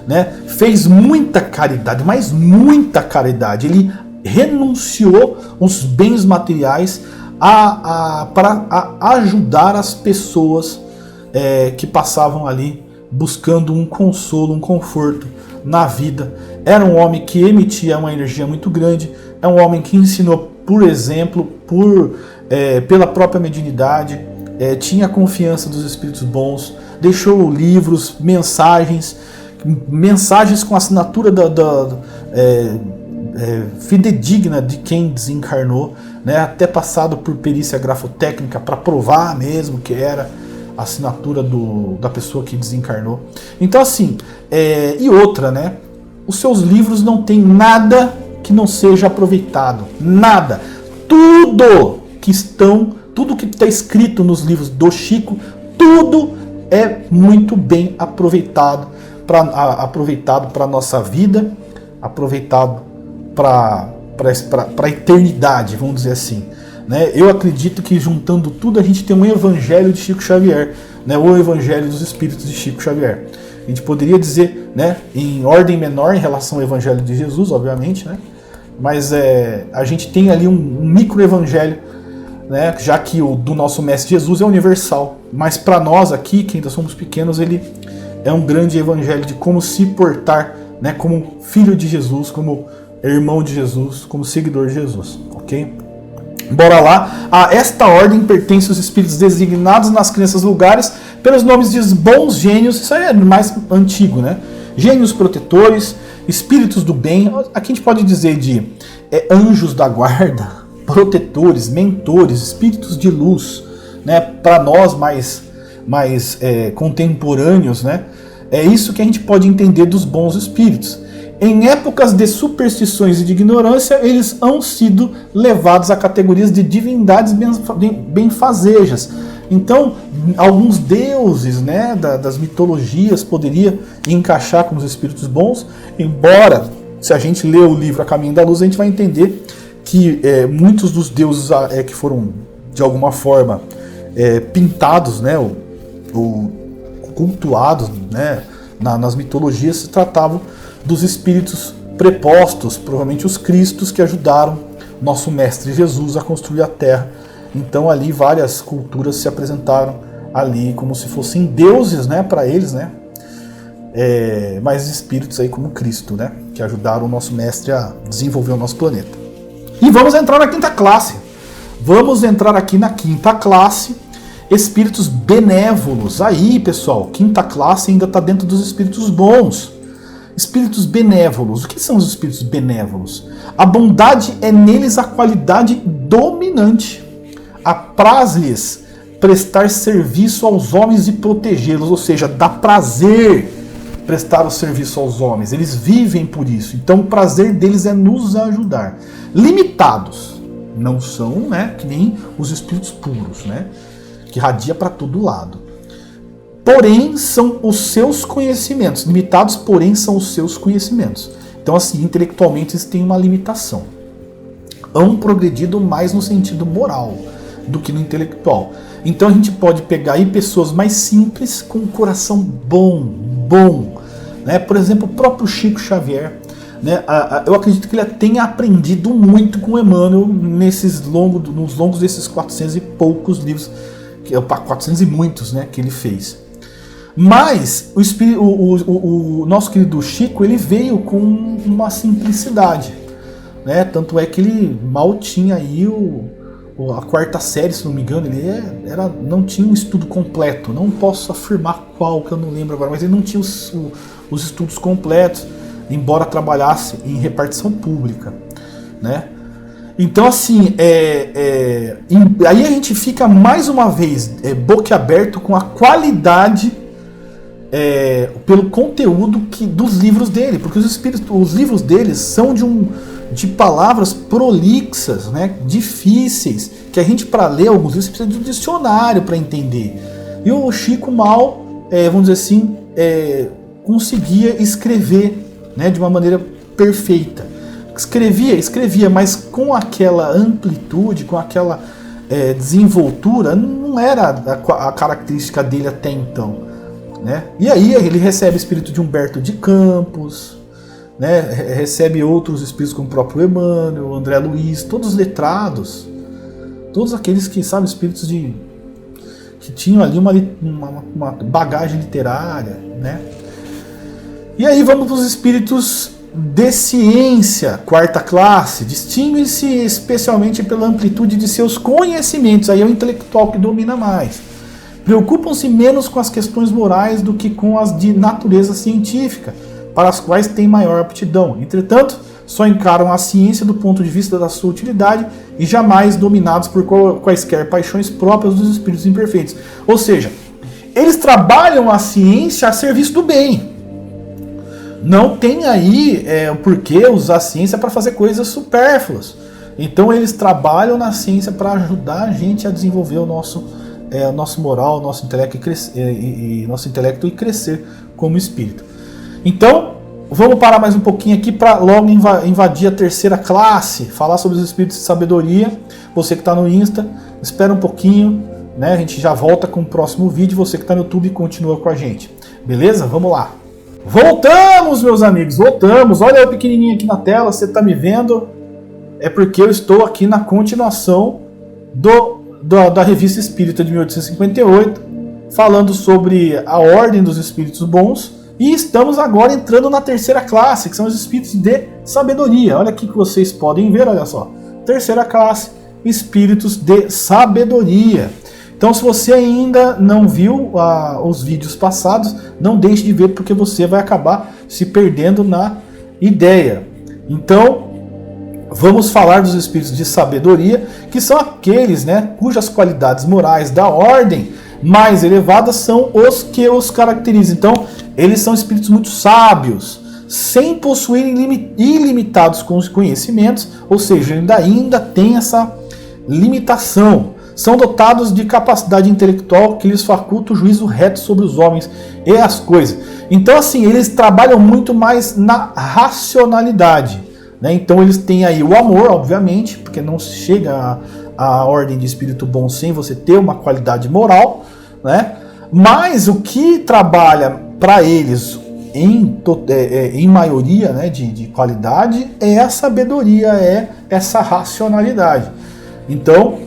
né? Fez muita caridade, mas muita caridade. Ele renunciou os bens materiais para ajudar as pessoas que passavam ali buscando um consolo, um conforto na vida. Era um homem que emitia uma energia muito grande, é um homem que ensinou, por exemplo, pela própria mediunidade, tinha a confiança dos espíritos bons, deixou livros, mensagens com assinatura fidedigna de quem desencarnou, né, até passado por perícia grafotécnica para provar mesmo que era a assinatura da pessoa que desencarnou. Então assim, e outra, né, os seus livros não tem nada que não seja aproveitado, nada, tudo que está escrito nos livros do Chico, tudo é muito bem aproveitado para a nossa vida, aproveitado para a eternidade, vamos dizer assim. Né? Eu acredito que juntando tudo a gente tem um evangelho de Chico Xavier, né? O evangelho dos espíritos de Chico Xavier. A gente poderia dizer, né, em ordem menor em relação ao evangelho de Jesus, obviamente, né? Mas a gente tem ali um micro-evangelho, né, já que o do nosso Mestre Jesus é universal. Mas para nós aqui, que ainda somos pequenos, ele é um grande evangelho de como se portar, né, como filho de Jesus, como irmão de Jesus, como seguidor de Jesus. Ok? Bora lá. A esta ordem pertence os espíritos designados nas crenças lugares pelos nomes de bons gênios. Isso aí é mais antigo, né? Gênios protetores, espíritos do bem. Aqui a gente pode dizer de anjos da guarda, protetores, mentores, espíritos de luz, né? Para nós mais contemporâneos, né? É isso que a gente pode entender dos bons espíritos. Em épocas de superstições e de ignorância, eles han sido levados a categorias de divindades benfazejas. Então, alguns deuses, né, das mitologias poderia encaixar como os espíritos bons, embora, se a gente ler o livro A Caminho da Luz, a gente vai entender que muitos dos deuses que foram, de alguma forma, pintados, né, ou cultuados, né, nas mitologias, se tratavam dos espíritos prepostos, provavelmente os cristos que ajudaram nosso Mestre Jesus a construir a Terra. Então ali várias culturas se apresentaram ali como se fossem deuses, né, para eles, né, mas espíritos aí como Cristo, né, que ajudaram o nosso Mestre a desenvolver o nosso planeta. E vamos entrar na quinta classe. Vamos entrar aqui na quinta classe, espíritos benévolos. Aí, pessoal, quinta classe ainda está dentro dos espíritos bons. Espíritos benévolos. O que são os espíritos benévolos? A bondade é neles a qualidade dominante. Apraz-lhes prestar serviço aos homens e protegê-los, ou seja, dá prazer prestar o serviço aos homens. Eles vivem por isso. Então o prazer deles é nos ajudar. Limitados. Não são, né, que nem os espíritos puros, né, que radia para todo lado. Porém, são os seus conhecimentos. Limitados, porém, são os seus conhecimentos. Então, assim, intelectualmente, eles têm uma limitação. Hão progredido mais no sentido moral do que no intelectual. Então, a gente pode pegar aí pessoas mais simples com um coração bom. Né? Por exemplo, o próprio Chico Xavier. Né? Eu acredito que ele tenha aprendido muito com Emmanuel nos longos desses 400 e poucos livros, 400 e muitos, né, que ele fez. Mas o nosso querido Chico, ele veio com uma simplicidade, né? Tanto é que ele mal tinha aí a quarta série, se não me engano, ele não tinha um estudo completo. Não posso afirmar qual, que eu não lembro agora, mas ele não tinha os estudos completos, embora trabalhasse em repartição pública, né? Então, assim, aí a gente fica mais uma vez boquiaberto com a qualidade, pelo conteúdo dos livros dele, porque os livros deles são de palavras prolixas, né, difíceis, que a gente, para ler alguns livros, precisa de um dicionário para entender. E o Chico mal, vamos dizer assim, conseguia escrever, né, de uma maneira perfeita. Escrevia, mas com aquela amplitude, com aquela desenvoltura, não era a característica dele até então. Né? E aí ele recebe o espírito de Humberto de Campos, né? Recebe outros espíritos como o próprio Emmanuel, André Luiz, todos letrados, todos aqueles que, sabe, espíritos que tinham ali uma bagagem literária, né? E aí vamos para os espíritos de ciência, quarta classe. Distingue-se especialmente pela amplitude de seus conhecimentos. Aí é o intelectual que domina mais. Preocupam-se menos com as questões morais do que com as de natureza científica, para as quais têm maior aptidão. Entretanto, só encaram a ciência do ponto de vista da sua utilidade e jamais dominados por quaisquer paixões próprias dos espíritos imperfeitos. Ou seja, eles trabalham a ciência a serviço do bem. Não tem aí o porquê usar a ciência para fazer coisas supérfluas. Então eles trabalham na ciência para ajudar a gente a desenvolver o nosso moral, o nosso intelecto e crescer como espírito. Então, vamos parar mais um pouquinho aqui para logo invadir a terceira classe, falar sobre os espíritos de sabedoria. Você que está no Insta, espera um pouquinho, né? A gente já volta com o próximo vídeo. Você que está no YouTube, continua com a gente. Beleza? Vamos lá. Voltamos, meus amigos, voltamos. Olha eu pequenininho aqui na tela, você está me vendo? É porque eu estou aqui na continuação da Revista Espírita de 1858, falando sobre a Ordem dos Espíritos Bons, e estamos agora entrando na terceira classe, que são os Espíritos de Sabedoria. Olha aqui que vocês podem ver, olha só. Terceira classe, Espíritos de Sabedoria. Então, se você ainda não viu os vídeos passados, não deixe de ver, porque você vai acabar se perdendo na ideia. Então, vamos falar dos espíritos de sabedoria, que são aqueles, né, cujas qualidades morais da ordem mais elevadas são os que os caracterizam. Então, eles são espíritos muito sábios, sem possuírem ilimitados conhecimentos, ou seja, ainda tem essa limitação. São dotados de capacidade intelectual que lhes faculta o juízo reto sobre os homens e as coisas. Então, assim, eles trabalham muito mais na racionalidade. Então eles têm aí o amor, obviamente, porque não chega a ordem de espírito bom sem você ter uma qualidade moral, né? Mas o que trabalha para eles em maioria, né, de qualidade é a sabedoria, é essa racionalidade. Então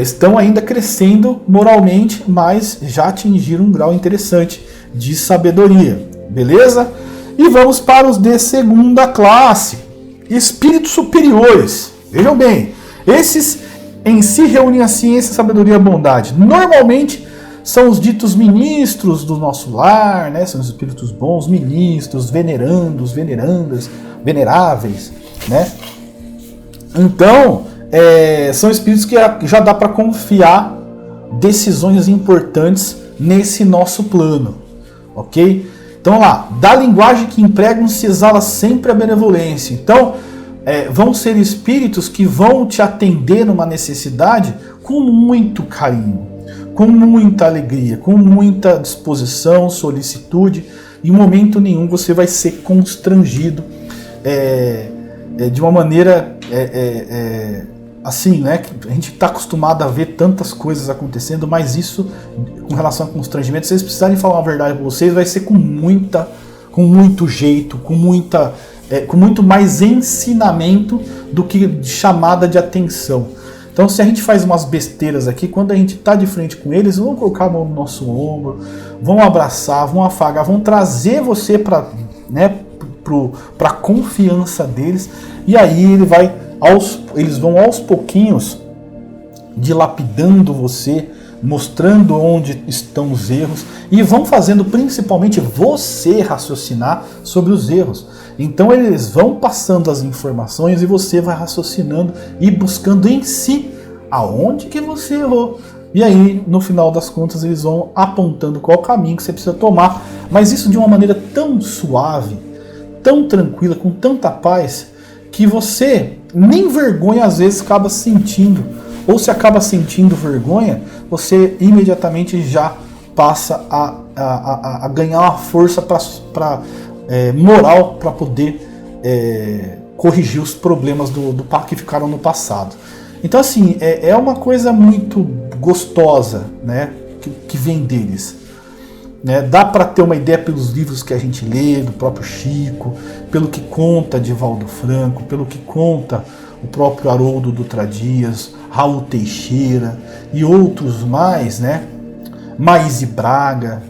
estão ainda crescendo moralmente, mas já atingiram um grau interessante de sabedoria, beleza? E vamos para os de segunda classe, espíritos superiores. Vejam bem, esses em si reúnem a ciência, a sabedoria e a bondade. Normalmente são os ditos ministros do nosso lar, né? São os espíritos bons, ministros, venerandos, venerandas, veneráveis, né? Então, são espíritos que já dá para confiar decisões importantes nesse nosso plano, ok? Então lá, da linguagem que empregam se exala sempre a benevolência. Então, vão ser espíritos que vão te atender numa necessidade com muito carinho, com muita alegria, com muita disposição, solicitude. Em momento nenhum você vai ser constrangido de uma maneira assim, né? A gente está acostumado a ver tantas coisas acontecendo, mas isso, com relação a constrangimento, se vocês precisarem falar uma verdade para vocês, vai ser com muito jeito, com muito mais ensinamento do que chamada de atenção. Então, se a gente faz umas besteiras aqui, quando a gente está de frente com eles, vão colocar a mão no nosso ombro, vão abraçar, vão afagar, vão trazer você para, né, para a confiança deles, e aí eles vão aos pouquinhos dilapidando você, mostrando onde estão os erros, e vão fazendo principalmente você raciocinar sobre os erros. Então eles vão passando as informações e você vai raciocinando e buscando em si aonde que você errou. E aí, no final das contas, eles vão apontando qual caminho que você precisa tomar, mas isso de uma maneira tão suave, tão tranquila, com tanta paz, que você nem vergonha às vezes acaba sentindo, ou se acaba sentindo vergonha, você imediatamente já passa a ganhar uma força moral para poder corrigir os problemas que ficaram no passado. Então, assim, é uma coisa muito gostosa, né, que vem deles. Né? Dá para ter uma ideia pelos livros que a gente lê, do próprio Chico, pelo que conta Divaldo Franco, pelo que conta o próprio Haroldo Dutra Dias, Raul Teixeira e outros mais, né? Maíse Braga,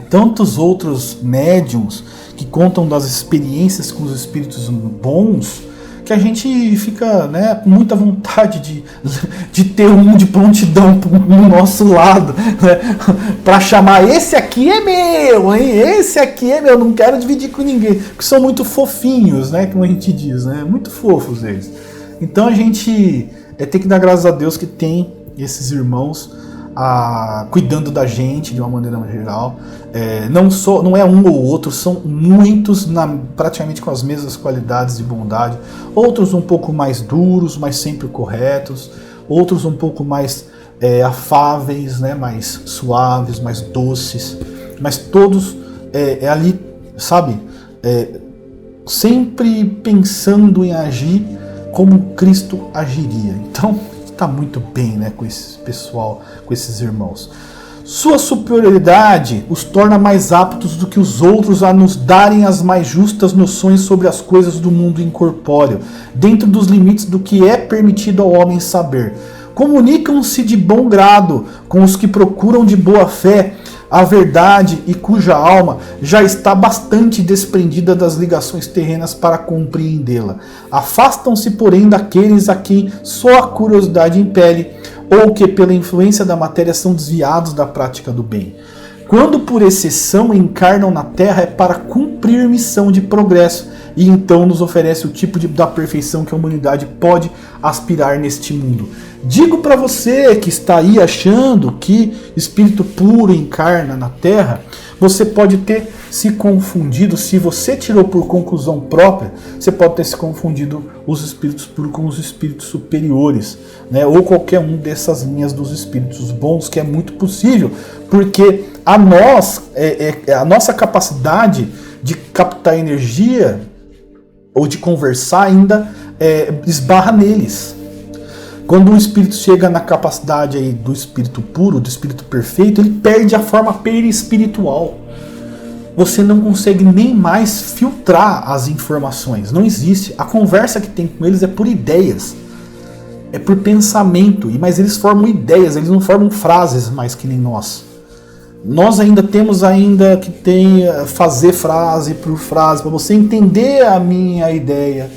tantos outros médiums que contam das experiências com os espíritos bons, que a gente fica, né, com muita vontade de ter um de prontidão no nosso lado, né, para chamar, esse aqui é meu, hein? Esse aqui é meu, não quero dividir com ninguém, porque são muito fofinhos, né, como a gente diz, né, muito fofos eles. Então a gente tem que dar graças a Deus que tem esses irmãos cuidando da gente de uma maneira geral. Não é um ou outro, são muitos praticamente com as mesmas qualidades de bondade. Outros um pouco mais duros, mas sempre corretos. Outros um pouco mais afáveis, né, mais suaves, mais doces. Mas todos ali, sabe, sempre pensando em agir como Cristo agiria. Então, está muito bem, né, com esse pessoal, com esses irmãos. Sua superioridade os torna mais aptos do que os outros a nos darem as mais justas noções sobre as coisas do mundo incorpóreo, dentro dos limites do que é permitido ao homem saber. Comunicam-se de bom grado com os que procuram de boa fé a verdade e cuja alma já está bastante desprendida das ligações terrenas para compreendê-la. Afastam-se, porém, daqueles a quem só a curiosidade impele ou que pela influência da matéria são desviados da prática do bem. Quando por exceção encarnam na Terra é para cumprir missão de progresso e então nos oferece o tipo da perfeição que a humanidade pode aspirar neste mundo. Digo para você que está aí achando que espírito puro encarna na Terra, você pode ter se confundido, se você tirou por conclusão própria, você pode ter se confundido os espíritos puros com os espíritos superiores, né? Ou qualquer um dessas linhas dos espíritos bons, que é muito possível, porque a nossa capacidade de captar energia ou de conversar ainda esbarra neles. Quando o espírito chega na capacidade aí do espírito puro, do espírito perfeito, ele perde a forma perispiritual. Você não consegue nem mais filtrar as informações. Não existe. A conversa que tem com eles é por ideias. É por pensamento. Mas eles formam ideias, eles não formam frases mais que nem nós. Nós ainda temos que fazer frase por frase, para você entender a minha ideia.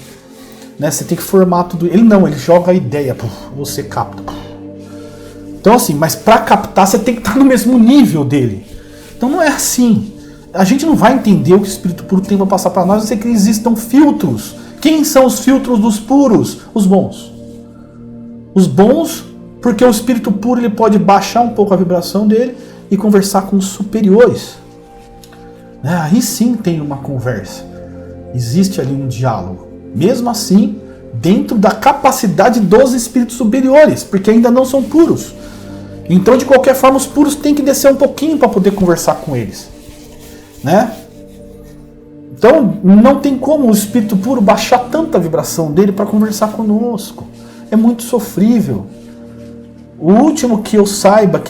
Né? Você tem que formar tudo. Ele joga a ideia, você capta. Então assim, mas para captar você tem que estar no mesmo nível dele. Então não é assim. A gente não vai entender o que o espírito puro tem para passar para nós, a não ser que existam filtros. Quem são os filtros dos puros? Os bons. Os bons, porque o espírito puro ele pode baixar um pouco a vibração dele e conversar com os superiores. Aí sim tem uma conversa. Existe ali um diálogo. Mesmo assim, dentro da capacidade dos espíritos superiores, porque ainda não são puros. Então, de qualquer forma, os puros têm que descer um pouquinho para poder conversar com eles. Né? Então, não tem como o espírito puro baixar tanta vibração dele para conversar conosco. É muito sofrível. O último que eu saiba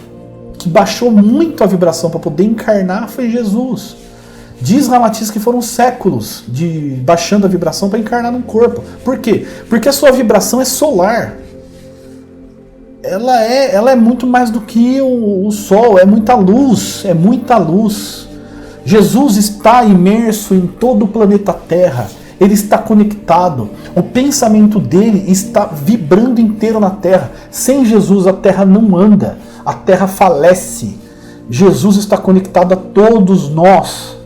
que baixou muito a vibração para poder encarnar foi Jesus. Diz Ramatiz que foram séculos de baixando a vibração para encarnar num corpo. Por quê? Porque a sua vibração é solar. Ela é muito mais do que o Sol, é muita luz, Jesus está imerso em todo o planeta Terra, ele está conectado, o pensamento dele está vibrando inteiro na Terra. Sem Jesus a Terra não anda, a Terra falece. Jesus está conectado a todos nós.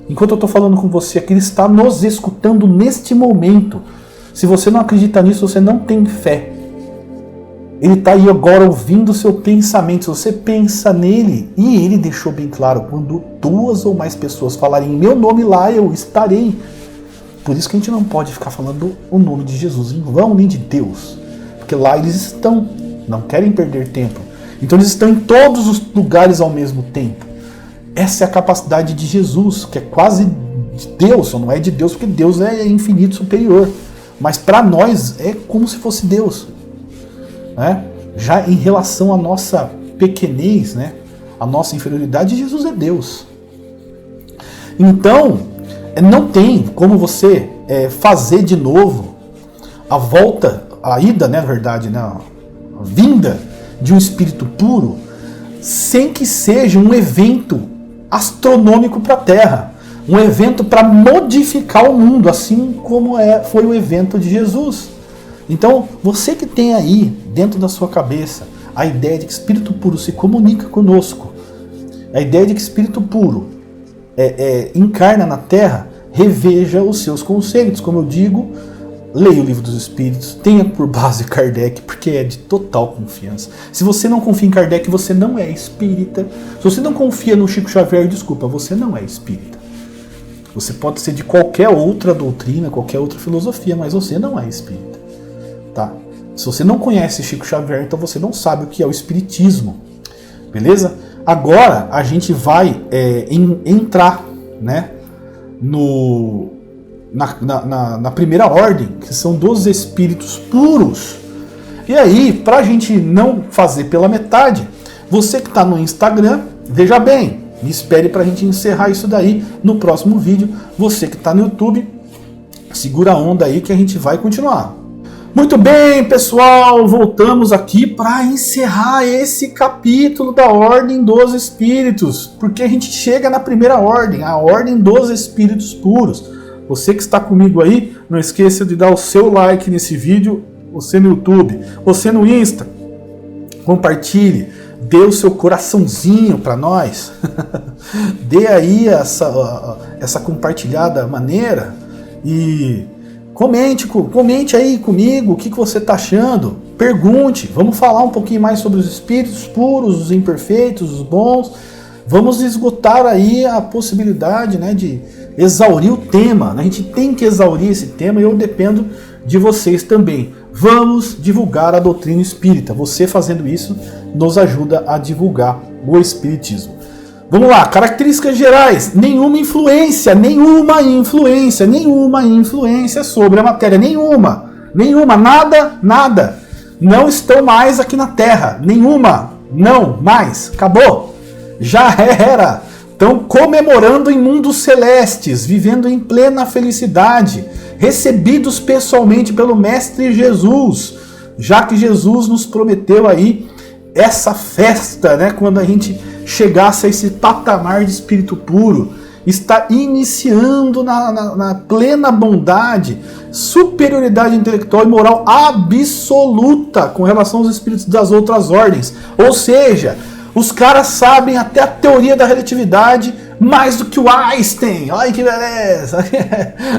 Enquanto eu estou falando com você aqui, ele está nos escutando neste momento. Se você não acredita nisso, você não tem fé. Ele está aí agora ouvindo o seu pensamento. Se você pensa nele, e ele deixou bem claro, quando 2 ou mais pessoas falarem em meu nome, lá eu estarei. Por isso que a gente não pode ficar falando o nome de Jesus em vão, nem de Deus. Porque lá eles estão, não querem perder tempo. Então eles estão em todos os lugares ao mesmo tempo. Essa é a capacidade de Jesus, que é quase de Deus, só não é de Deus porque Deus é infinito, superior. Mas para nós é como se fosse Deus. Né? Já em relação à nossa pequenez, né? A nossa inferioridade, Jesus é Deus. Então, não tem como você fazer de novo a volta, a ida, né, na verdade, né, a vinda de um espírito puro, sem que seja um evento astronômico para a Terra, um evento para modificar o mundo, assim como foi o evento de Jesus. Então, você que tem aí, dentro da sua cabeça, a ideia de que espírito puro se comunica conosco, a ideia de que espírito puro encarna na Terra, reveja os seus conceitos. Como eu digo, leia o Livro dos Espíritos, tenha por base Kardec, porque é de total confiança. Se você não confia em Kardec, você não é espírita. Se você não confia no Chico Xavier, desculpa, você não é espírita. Você pode ser de qualquer outra doutrina, qualquer outra filosofia, mas você não é espírita. Tá? Se você não conhece Chico Xavier, então você não sabe o que é o espiritismo. Beleza? Agora a gente vai entrar, né, na primeira ordem, que são dos espíritos puros. E aí, para a gente não fazer pela metade, você que está no Instagram, veja bem, me espere para a gente encerrar isso daí no próximo vídeo. Você que está no YouTube, segura a onda aí que a gente vai continuar. Muito bem, pessoal, voltamos aqui para encerrar esse capítulo da Ordem dos Espíritos, porque a gente chega na primeira ordem, a Ordem dos Espíritos Puros. Você que está comigo aí, não esqueça de dar o seu like nesse vídeo, você no YouTube, você no Insta, compartilhe, dê o seu coraçãozinho para nós, dê aí essa compartilhada maneira e comente aí comigo o que você está achando, pergunte, vamos falar um pouquinho mais sobre os espíritos puros, os imperfeitos, os bons, vamos esgotar aí a possibilidade, né, de exaurir o tema. A gente tem que exaurir esse tema e eu dependo de vocês também. Vamos divulgar a doutrina espírita. Você fazendo isso nos ajuda a divulgar o espiritismo. Vamos lá, características gerais. Nenhuma influência sobre a matéria. Nenhuma, nada. Não estão mais aqui na Terra. Não mais. Acabou. Já era. Estão comemorando em mundos celestes, vivendo em plena felicidade, recebidos pessoalmente pelo Mestre Jesus, já que Jesus nos prometeu aí essa festa, né, quando a gente chegasse a esse patamar de espírito puro, está iniciando na plena bondade, superioridade intelectual e moral absoluta com relação aos espíritos das outras ordens. Ou seja, os caras sabem até a teoria da relatividade mais do que o Einstein. Olha que beleza!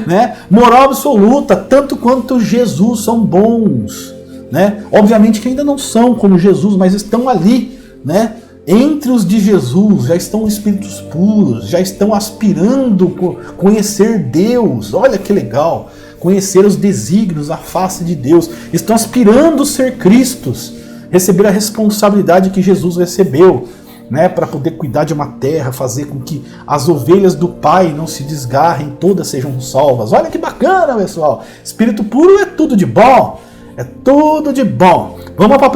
Né? Moral absoluta, tanto quanto Jesus, são bons. Né? Obviamente que ainda não são como Jesus, mas estão ali, né? Entre os de Jesus, já estão espíritos puros, já estão aspirando conhecer Deus. Olha que legal! Conhecer os desígnios, a face de Deus. Estão aspirando ser Cristos, receber a responsabilidade que Jesus recebeu, né, para poder cuidar de uma terra, fazer com que as ovelhas do Pai não se desgarrem, todas sejam salvas. Olha que bacana, pessoal! Espírito puro é tudo de bom. É tudo de bom. Vamos para a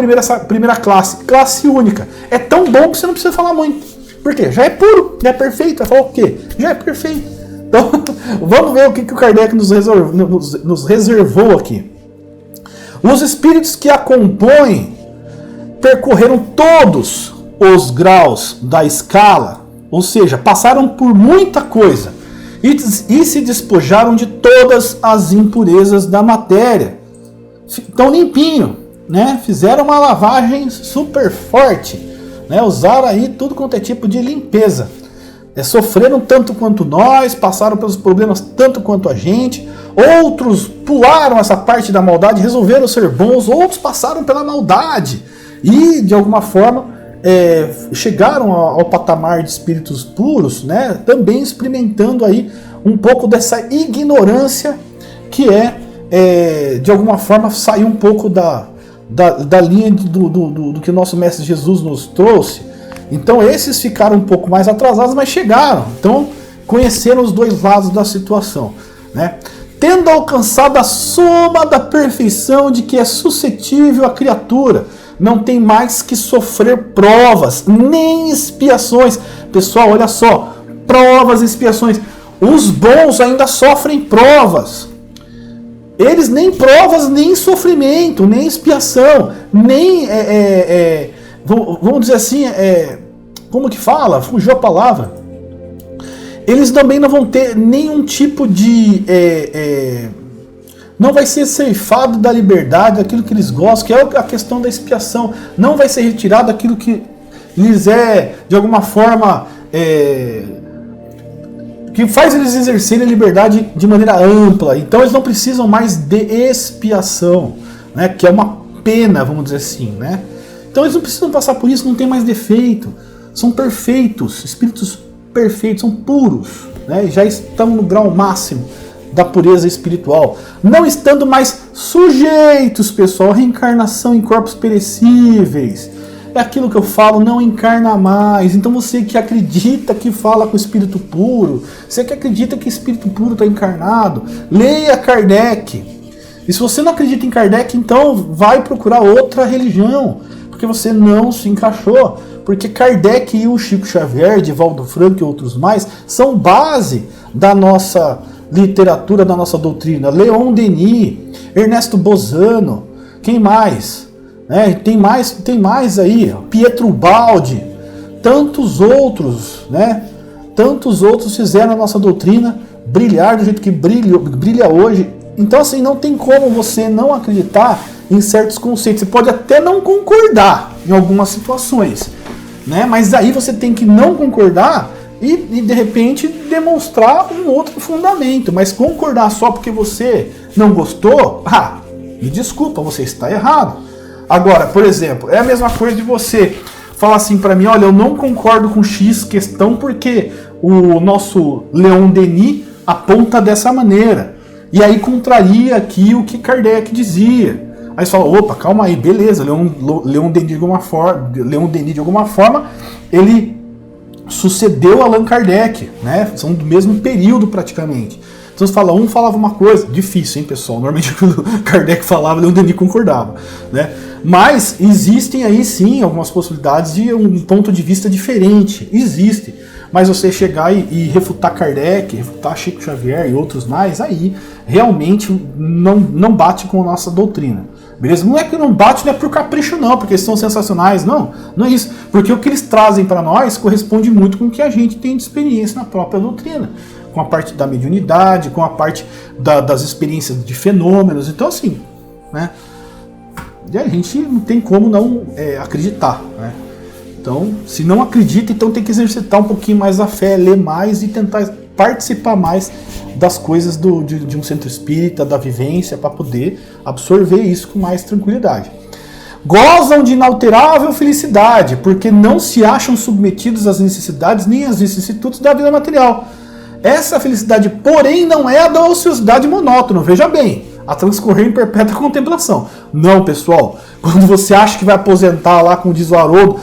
primeira classe única. É tão bom que você não precisa falar muito. Por quê? Já é puro, já é perfeito. Vai falar o quê? Já é perfeito. Então, vamos ver o que o Kardec nos reservou aqui. Os espíritos que a compõem percorreram todos os graus da escala, ou seja, passaram por muita coisa e se despojaram de todas as impurezas da matéria. Estão limpinho, né? Fizeram uma lavagem super forte, né? Usaram aí tudo quanto é tipo de limpeza. Sofreram tanto quanto nós, passaram pelos problemas tanto quanto a gente. Outros pularam essa parte da maldade, resolveram ser bons. Outros passaram pela maldade e, de alguma forma, chegaram ao patamar de espíritos puros, né? Também experimentando aí um pouco dessa ignorância que de alguma forma, sair um pouco da linha do que o nosso Mestre Jesus nos trouxe. Então esses ficaram um pouco mais atrasados, mas chegaram. Então conheceram os dois lados da situação, né? Tendo alcançado a soma da perfeição de que é suscetível a criatura, não tem mais que sofrer provas, nem expiações. Pessoal, olha só, provas e expiações. Os bons ainda sofrem provas. Eles nem provas, nem sofrimento, nem expiação, nem, vamos dizer assim, como que fala? Fugiu a palavra. Eles também não vão ter nenhum tipo de... não vai ser ceifado da liberdade, daquilo que eles gostam, que é a questão da expiação. Não vai ser retirado aquilo que lhes de alguma forma... que faz eles exercerem a liberdade de maneira ampla. Então eles não precisam mais de expiação, né? Que é uma pena, vamos dizer assim, né? Então eles não precisam passar por isso, não tem mais defeito. São perfeitos, espíritos perfeitos, são puros, né? Já estão no grau máximo da pureza espiritual, não estando mais sujeitos, pessoal, à reencarnação em corpos perecíveis. É aquilo que eu falo, não encarna mais. Então você que acredita que fala com o espírito puro, você que acredita que o espírito puro está encarnado, leia Kardec. E se você não acredita em Kardec, então vai procurar outra religião, porque você não se encaixou. Porque Kardec e o Chico Xavier, Divaldo Franco e outros mais, são base da nossa literatura, da nossa doutrina. Leon Denis, Ernesto Bozano, quem mais? Tem mais aí, Pietro Baldi, tantos outros, né? Tantos outros fizeram a nossa doutrina brilhar do jeito que brilha hoje. Então assim, não tem como você não acreditar em certos conceitos. Você pode até não concordar em algumas situações, né? Mas aí você tem que não concordar e de repente demonstrar um outro fundamento. Mas concordar só porque você não gostou, me desculpa, você está errado. Agora, por exemplo, é a mesma coisa de você falar assim para mim, olha, eu não concordo com X questão porque o nosso Leon Denis aponta dessa maneira. E aí contraria aqui o que Kardec dizia. Aí você fala, opa, calma aí, beleza, Leon Denis de alguma forma, ele sucedeu Allan Kardec, né? São do mesmo período praticamente. Então você fala, um falava uma coisa, difícil, hein, pessoal? Normalmente quando Kardec falava, Leon Denis concordava, né? Mas existem aí sim algumas possibilidades de um ponto de vista diferente. Existe. Mas você chegar e refutar Kardec, refutar Chico Xavier e outros mais, aí realmente não bate com a nossa doutrina. Beleza? Não é que não bate, não é por capricho não, porque eles são sensacionais, não é isso. Porque o que eles trazem para nós corresponde muito com o que a gente tem de experiência na própria doutrina. Com a parte da mediunidade, com a parte das experiências de fenômenos. Então assim, né? E a gente não tem como não acreditar, né? Então, se não acredita, então tem que exercitar um pouquinho mais a fé, ler mais e tentar participar mais das coisas de um centro espírita, da vivência, para poder absorver isso com mais tranquilidade. Gozam de inalterável felicidade, porque não se acham submetidos às necessidades nem às vicissitudes da vida material. Essa felicidade, porém, não é a da ociosidade monótona, veja bem, a transcorrer em perpétua contemplação. Não, pessoal, quando você acha que vai aposentar lá, como diz o Haroldo,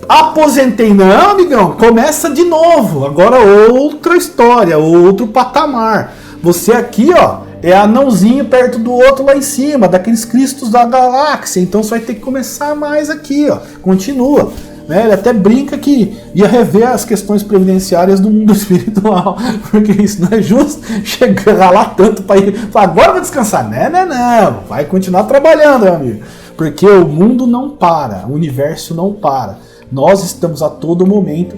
aposentei, não, amigão, começa de novo, agora outra história, outro patamar. Você aqui, ó, é anãozinho perto do outro lá em cima, daqueles cristos da galáxia, então você vai ter que começar mais aqui, ó, continua. Né? Ele até brinca que ia rever as questões previdenciárias do mundo espiritual, porque isso não é justo, chegar lá tanto para ir, agora vai descansar, não, vai continuar trabalhando, meu amigo, porque o mundo não para, o universo não para, nós estamos a todo momento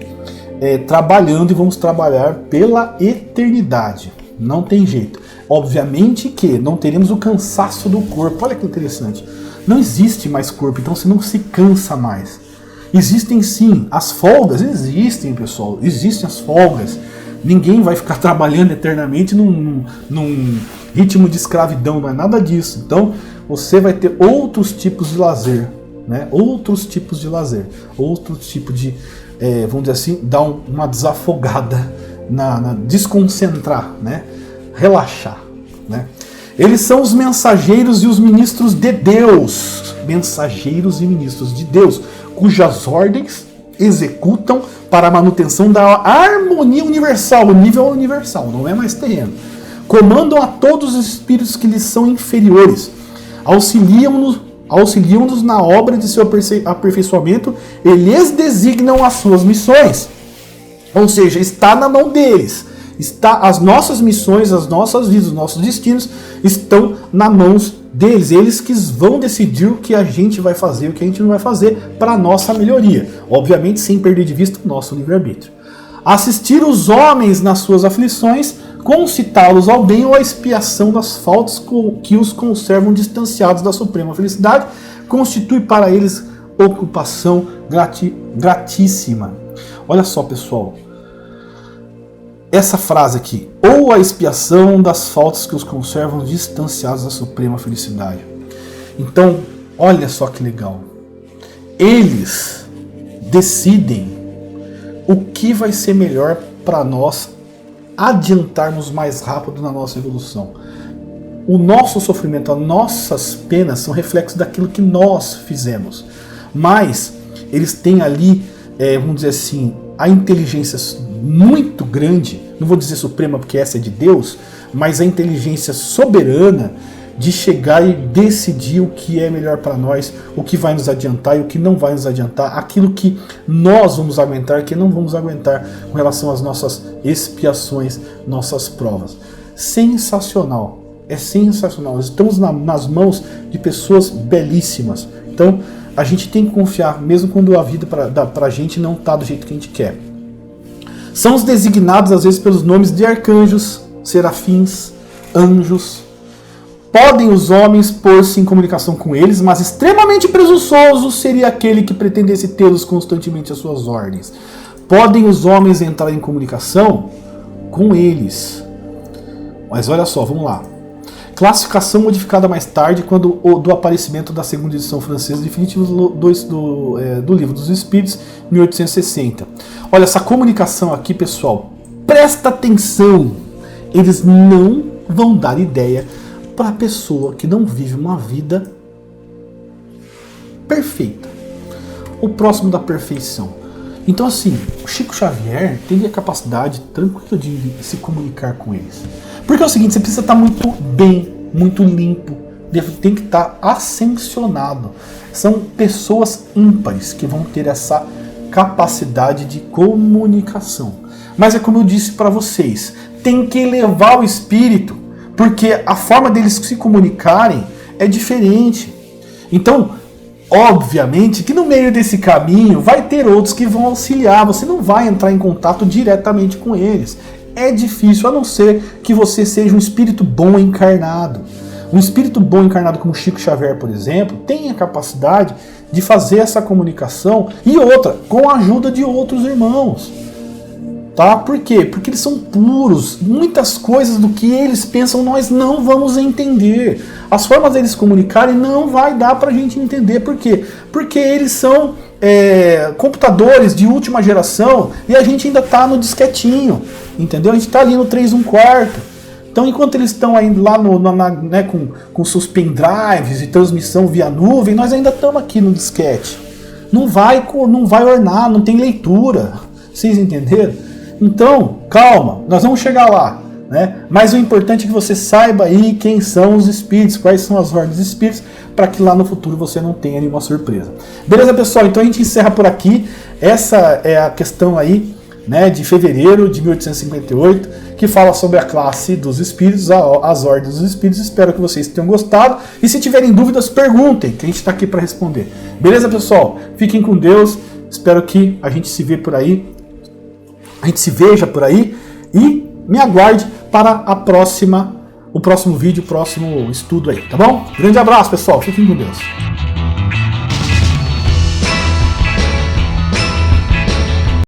trabalhando e vamos trabalhar pela eternidade, não tem jeito. Obviamente que não teremos o cansaço do corpo, olha que interessante, não existe mais corpo, então você não se cansa mais. Existem sim, as folgas existem, pessoal, existem as folgas. Ninguém vai ficar trabalhando eternamente num ritmo de escravidão, não é nada disso. Então você vai ter outros tipos de lazer, né? Outros tipos de lazer, outros tipos de, vamos dizer assim, dar uma desafogada, desconcentrar, né? Relaxar, né? Eles são os mensageiros e os ministros de Deus, mensageiros e ministros de Deus, cujas ordens executam para a manutenção da harmonia universal, o nível universal, não é mais terreno. Comandam a todos os espíritos que lhes são inferiores, auxiliam-nos na obra de seu aperfeiçoamento e lhes designam as suas missões. Ou seja, está na mão deles. As nossas missões, as nossas vidas, os nossos destinos estão nas mãos deles. Eles que vão decidir o que a gente vai fazer, o que a gente não vai fazer para a nossa melhoria. Obviamente sem perder de vista o nosso livre-arbítrio. Assistir os homens nas suas aflições, concitá-los ao bem ou à expiação das faltas que os conservam distanciados da suprema felicidade, constitui para eles ocupação gratíssima. Olha só, pessoal. essa frase aqui, ou a expiação das faltas que os conservam distanciados da suprema felicidade. Então, olha só que legal. Eles decidem o que vai ser melhor para nós adiantarmos mais rápido na nossa evolução. O nosso sofrimento, as nossas penas são reflexos daquilo que nós fizemos. Mas eles têm ali, vamos dizer assim, a inteligência muito grande, não vou dizer suprema porque essa é de Deus, mas a inteligência soberana de chegar e decidir o que é melhor para nós, o que vai nos adiantar e o que não vai nos adiantar, aquilo que nós vamos aguentar e que não vamos aguentar com relação às nossas expiações, nossas provas. Sensacional, é sensacional. Nós estamos nas mãos de pessoas belíssimas. Então a gente tem que confiar, mesmo quando a vida para a gente não está do jeito que a gente quer. São os designados às vezes pelos nomes de arcanjos, serafins, anjos. Podem os homens pôr-se em comunicação com eles, mas extremamente presunçoso seria aquele que pretendesse tê-los constantemente às suas ordens. Podem os homens entrar em comunicação com eles. Mas olha só, vamos lá. Classificação modificada mais tarde, quando do aparecimento da segunda edição francesa definitiva do Livro dos Espíritos, 1860. Olha, essa comunicação aqui, pessoal, presta atenção. Eles não vão dar ideia para a pessoa que não vive uma vida perfeita, o próximo da perfeição. Então assim, o Chico Xavier tem a capacidade tranquila de se comunicar com eles. Porque é o seguinte, você precisa estar muito bem, muito limpo, tem que estar ascensionado. São pessoas ímpares que vão ter essa capacidade de comunicação. Mas é como eu disse para vocês, tem que elevar o espírito, porque a forma deles se comunicarem é diferente. Então, obviamente que no meio desse caminho vai ter outros que vão auxiliar, você não vai entrar em contato diretamente com eles. É difícil, a não ser que você seja um espírito bom encarnado. Um espírito bom encarnado como Chico Xavier, por exemplo, tem a capacidade de fazer essa comunicação e outra, com a ajuda de outros irmãos. Tá? Por quê? Porque eles são puros. Muitas coisas do que eles pensam nós não vamos entender. As formas deles comunicarem não vai dar pra gente entender. Por quê? Porque eles são computadores de última geração e a gente ainda tá no disquetinho. Entendeu? A gente tá ali no 3/1/4. Então enquanto eles estão aí lá com seus pendrives e transmissão via nuvem, nós ainda estamos aqui no disquete. Não vai ornar, não tem leitura. Vocês entenderam? Então, calma, nós vamos chegar lá, né? Mas o importante é que você saiba aí quem são os espíritos, quais são as ordens dos espíritos, para que lá no futuro você não tenha nenhuma surpresa. Beleza, pessoal? Então a gente encerra por aqui. Essa é a questão aí, né, de fevereiro de 1858, que fala sobre a classe dos espíritos, as ordens dos espíritos. Espero que vocês tenham gostado. E se tiverem dúvidas, perguntem, que a gente está aqui para responder. Beleza, pessoal? Fiquem com Deus. Espero que a gente se vê por aí. A gente se veja por aí e me aguarde para o próximo vídeo, o próximo estudo aí, tá bom? Grande abraço, pessoal. Fiquem com Deus.